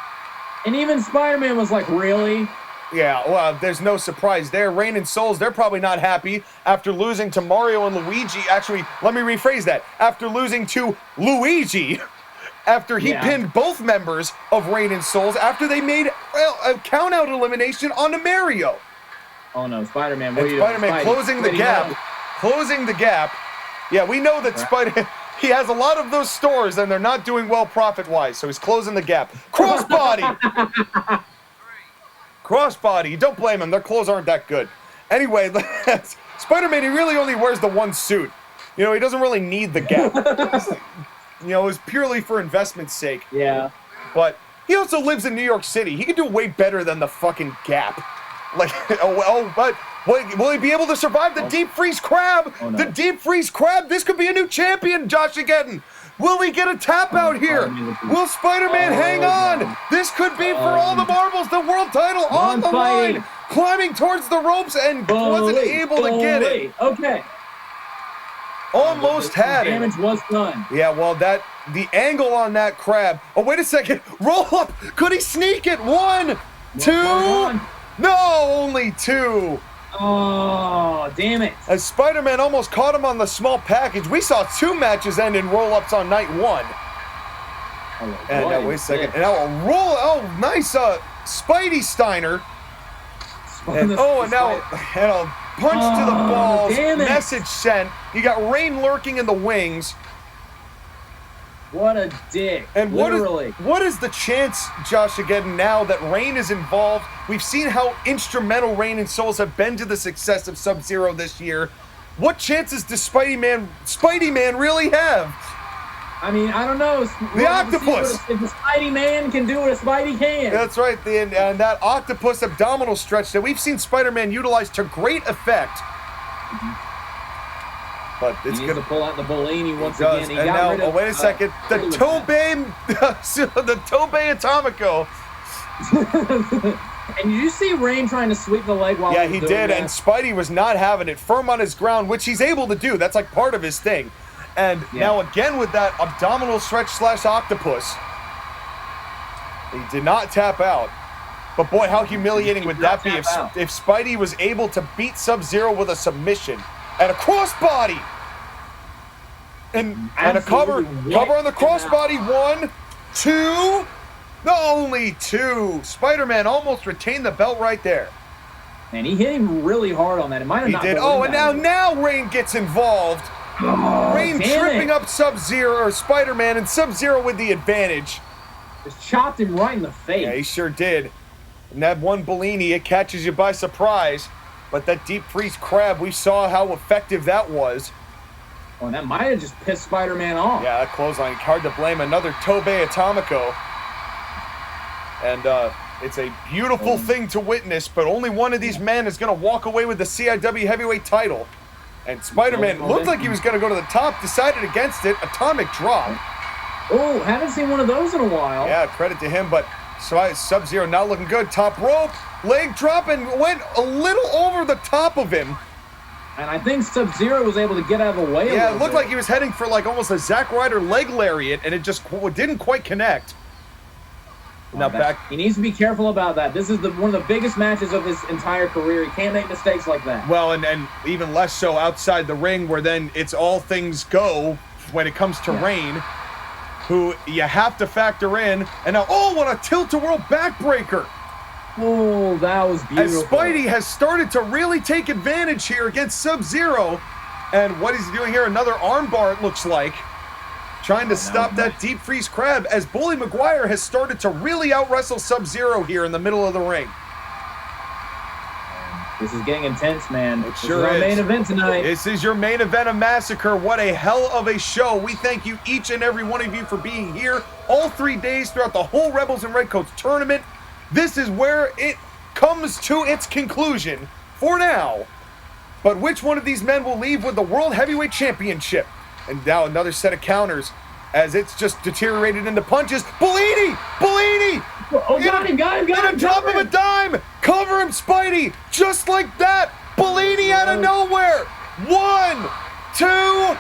And even Spider-Man was like, really? Yeah, well, there's no surprise there. Rain and Souls, they're probably not happy after losing to Mario and Luigi. Actually, let me rephrase that. After losing to Luigi, after he pinned both members of Rain and Souls, after they made a count-out elimination onto Mario. Oh, no, Spider-Man, what are you doing? Spider-Man closing the gap. Closing the gap. Yeah, we know that Spider... He has a lot of those stores, and they're not doing well profit-wise, so he's closing the gap. Crossbody! Crossbody. Don't blame him. Their clothes aren't that good. Anyway, Spider-Man, he really only wears the one suit. You know, he doesn't really need the gap. You know, it was purely for investment's sake. Yeah. But he also lives in New York City. He could do way better than the fucking Gap. Like, but will he be able to survive the deep freeze crab? Oh, no. The deep freeze crab. This could be a new champion, JOSHAGEDDON. Will he get a tap out here? Will Spider-Man hang on? No. This could be for all the marbles, the world title on the line. Climbing towards the ropes and wasn't able to get it. Okay. Almost had it. Damage was done. Yeah, well, the angle on that crab. Oh, wait a second. Roll up. Could he sneak it? 1, 2. No, only 2. Oh, damn it. As Spider-Man almost caught him on the small package. We saw 2 matches end in roll-ups on night 1. Oh, and now, wait a second. And now a roll. Oh, nice Spidey Steiner. And now a punch to the balls. Message sent. You got Rain lurking in the wings. What a dick. And what is the chance, JOSHAGEDDON, now that Rain is involved? We've seen how instrumental Rain and Souls have been to the success of Sub-Zero this year. What chances does Spidey Man really have? I mean, I don't know. The octopus! If the Spidey Man can do what a Spidey can. That's right. And that octopus abdominal stretch that we've seen Spider-Man utilize to great effect. But it's going to pull out the Bellini once again. He and got now, wait a second. The Tobey Atomico. And you see Rain trying to sweep the leg while he did. And Spidey was not having it. Firm on his ground, which he's able to do. That's like part of his thing. And now again with that abdominal stretch / octopus. He did not tap out. But boy, how humiliating would that be if Spidey was able to beat Sub-Zero with a submission. And a crossbody! And a cover on the crossbody. 1, 2. No, only 2. Spider-Man almost retained the belt right there. And he hit him really hard on that. It might have not. He did. Oh, and now Rain gets involved. Rain tripping up Sub-Zero or Spider-Man, and Sub-Zero with the advantage. Just chopped him right in the face. Yeah, he sure did. And that one Bellini, it catches you by surprise. But that deep freeze crab, we saw how effective that was. Oh, and that might have just pissed Spider-Man off. Yeah, that clothesline, hard to blame. Another Tobe Atomico. And it's a beautiful thing to witness, but only one of these men is going to walk away with the CIW Heavyweight title. And Spider-Man looked like he was going to go to the top, decided against it. Atomic drop. Oh, haven't seen one of those in a while. Yeah, credit to him, but Sub-Zero not looking good. Top rope, leg drop, and went a little over the top of him. And I think Sub-Zero was able to get out of the way a Yeah, little it looked bit. like he was heading for like almost a Zack Ryder leg lariat, and it just didn't quite connect. Now back. He needs to be careful about that. This is one of the biggest matches of his entire career. He can't make mistakes like that. Well, and even less so outside the ring, where then it's all things go when it comes to Rain, who you have to factor in. And now, oh, what a tilt-a-whirl backbreaker! Oh, that was beautiful. As Spidey has started to really take advantage here against Sub-Zero. And what he's doing here, another armbar, it looks like. Trying to stop that deep freeze crab, as Bully Maguire has started to really out-wrestle Sub-Zero here in the middle of the ring. This is getting intense, man. It sure is. Our main event tonight. This is your main event of Massacre. What a hell of a show. We thank you, each and every one of you, for being here all 3 days throughout the whole Rebels and Redcoats tournament. This is where it comes to its conclusion for now. But which one of these men will leave with the World Heavyweight Championship? And now another set of counters as it's just deteriorated into punches. Bellini! Bellini! Oh, got him! In a drop of a dime! Cover him, Spidey! Just like that! Bellini out of nowhere! 1, 2,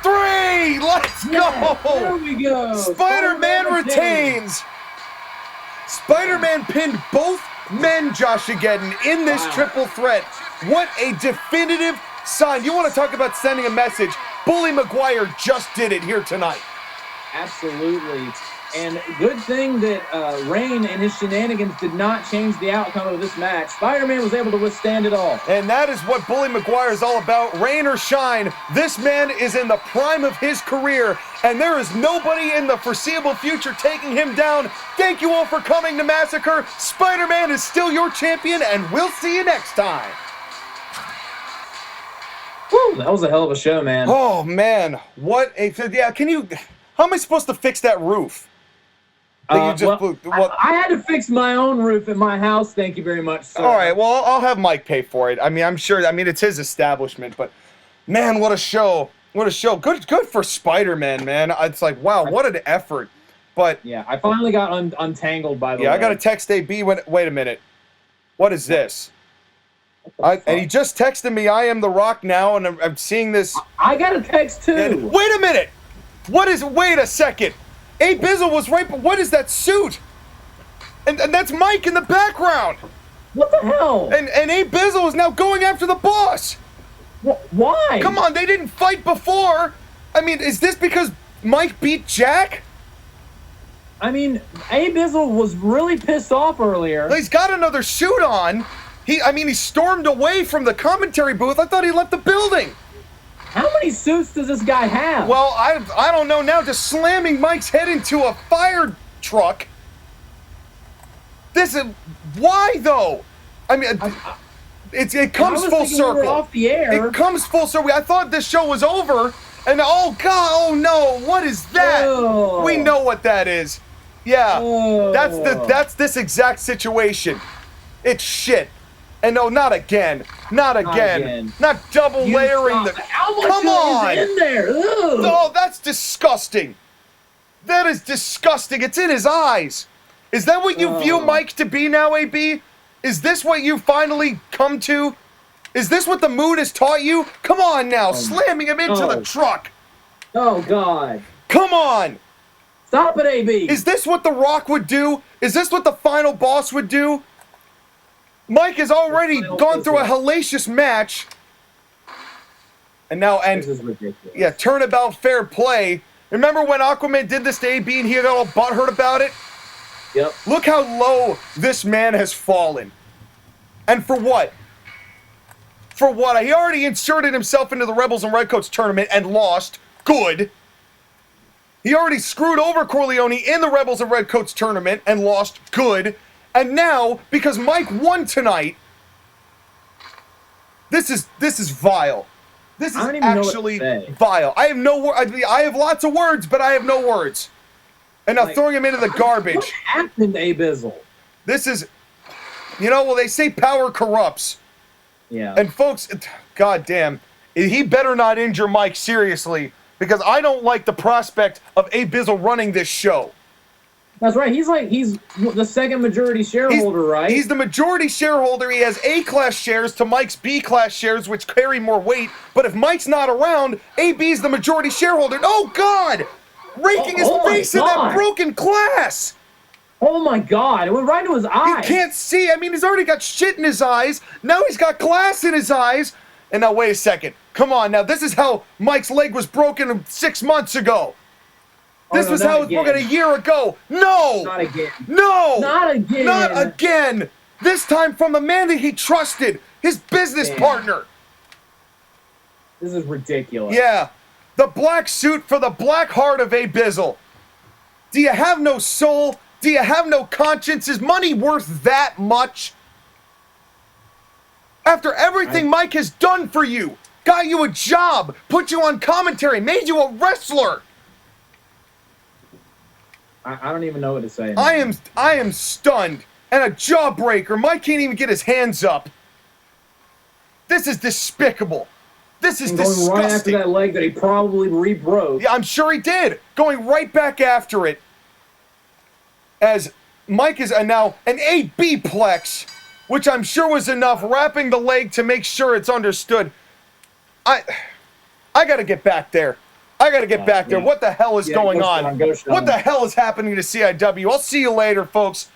3! Let's go! There we go! Spider-Man retains! Spider-Man pinned both men, Joshageddon, in this triple threat. What a definitive sign. You want to talk about sending a message? Bully Maguire just did it here tonight. Absolutely. And good thing that Rain and his shenanigans did not change the outcome of this match. Spider-Man was able to withstand it all. And that is what Bully Maguire is all about. Rain or shine, this man is in the prime of his career, and there is nobody in the foreseeable future taking him down. Thank you all for coming to Massacre. Spider-Man is still your champion, and we'll see you next time. Woo, that was a hell of a show, man. Oh, man. What a... Yeah, can you... How am I supposed to fix that roof? I had to fix my own roof at my house. Thank you very much, sir. All right, well, I'll have Mike pay for it. I mean, I'm sure. I mean, it's his establishment, but man, what a show! What a show! Good for Spider-Man, man. It's like, wow, what an effort. But yeah, I finally got untangled by the way. Yeah, I got to text AB. Wait a minute. What is this? And he just texted me, "I am the Rock now," and I'm seeing this. I got a text too. And, wait a minute. Wait a second. Abizzle was right, but what is that suit? And that's Mike in the background. What the hell? And Abizzle is now going after the boss. Why? Come on, they didn't fight before. I mean, is this because Mike beat Jack? I mean, Abizzle was really pissed off earlier. He's got another suit on. He stormed away from the commentary booth. I thought he left the building. How many suits does this guy have? Well, I don't know now. Just slamming Mike's head into a fire truck. This is... Why, though? I mean, it comes full circle. We were off the air. It comes full circle. I thought this show was over, and oh, God, oh, no. What is that? Oh. We know what that is. Yeah, that's this exact situation. It's shit. And no, not again. Not again. Not double layering the... Come on! In there. No, that's disgusting. That is disgusting. It's in his eyes. Is that what you view Mike to be now, AB? Is this what you finally come to? Is this what the mood has taught you? Come on now, slamming him into the truck. Oh, God. Come on. Stop it, AB. Is this what The Rock would do? Is this what the final boss would do? Mike has already gone through a hellacious match. And now, this is ridiculous. Yeah, turnabout fair play. Remember when Aquaman did this to AB and he got all butthurt about it? Yep. Look how low this man has fallen. And for what? For what? He already inserted himself into the Rebels and Redcoats tournament and lost. Good. He already screwed over Corleone in the Rebels and Redcoats tournament and lost. Good. And now, because Mike won tonight, this is vile. This is I don't even know what to actually say. vile. I have no I have lots of words, but I have no words. And now Like, throwing him into the What garbage. happened to Abizzle? This is, well, they say power corrupts. Yeah. And folks, goddamn, he better not injure Mike seriously, because I don't like the prospect of Abizzle running this show. That's right. He's the second majority shareholder, right? He's the majority shareholder. He has A-class shares to Mike's B-class shares, which carry more weight. But if Mike's not around, AB's the majority shareholder. Oh, God! Raking his face in that broken glass! Oh, my God. It went right into his eye. He can't see. I mean, he's already got shit in his eyes. Now he's got glass in his eyes. And now, wait a second. Come on, now, this is how Mike's leg was broken 6 months ago. This was how it was broken a year ago. No! Not again. No! Not again. Not again! This time from the man that he trusted, his business partner. This is ridiculous. Yeah. The black suit for the black heart of Abizzle. Do you have no soul? Do you have no conscience? Is money worth that much? After everything Mike has done for you, got you a job, put you on commentary, made you a wrestler. I don't even know what to say. I am stunned and a jawbreaker. Mike can't even get his hands up. This is despicable. This is disgusting. Going right after that leg that he probably re-broke. Yeah, I'm sure he did. Going right back after it. As Mike is now an AB-plex, which I'm sure was enough, wrapping the leg to make sure it's understood. I gotta get back there. I gotta get back there. What the hell is going on? What the hell is happening to CIW? I'll see you later, folks.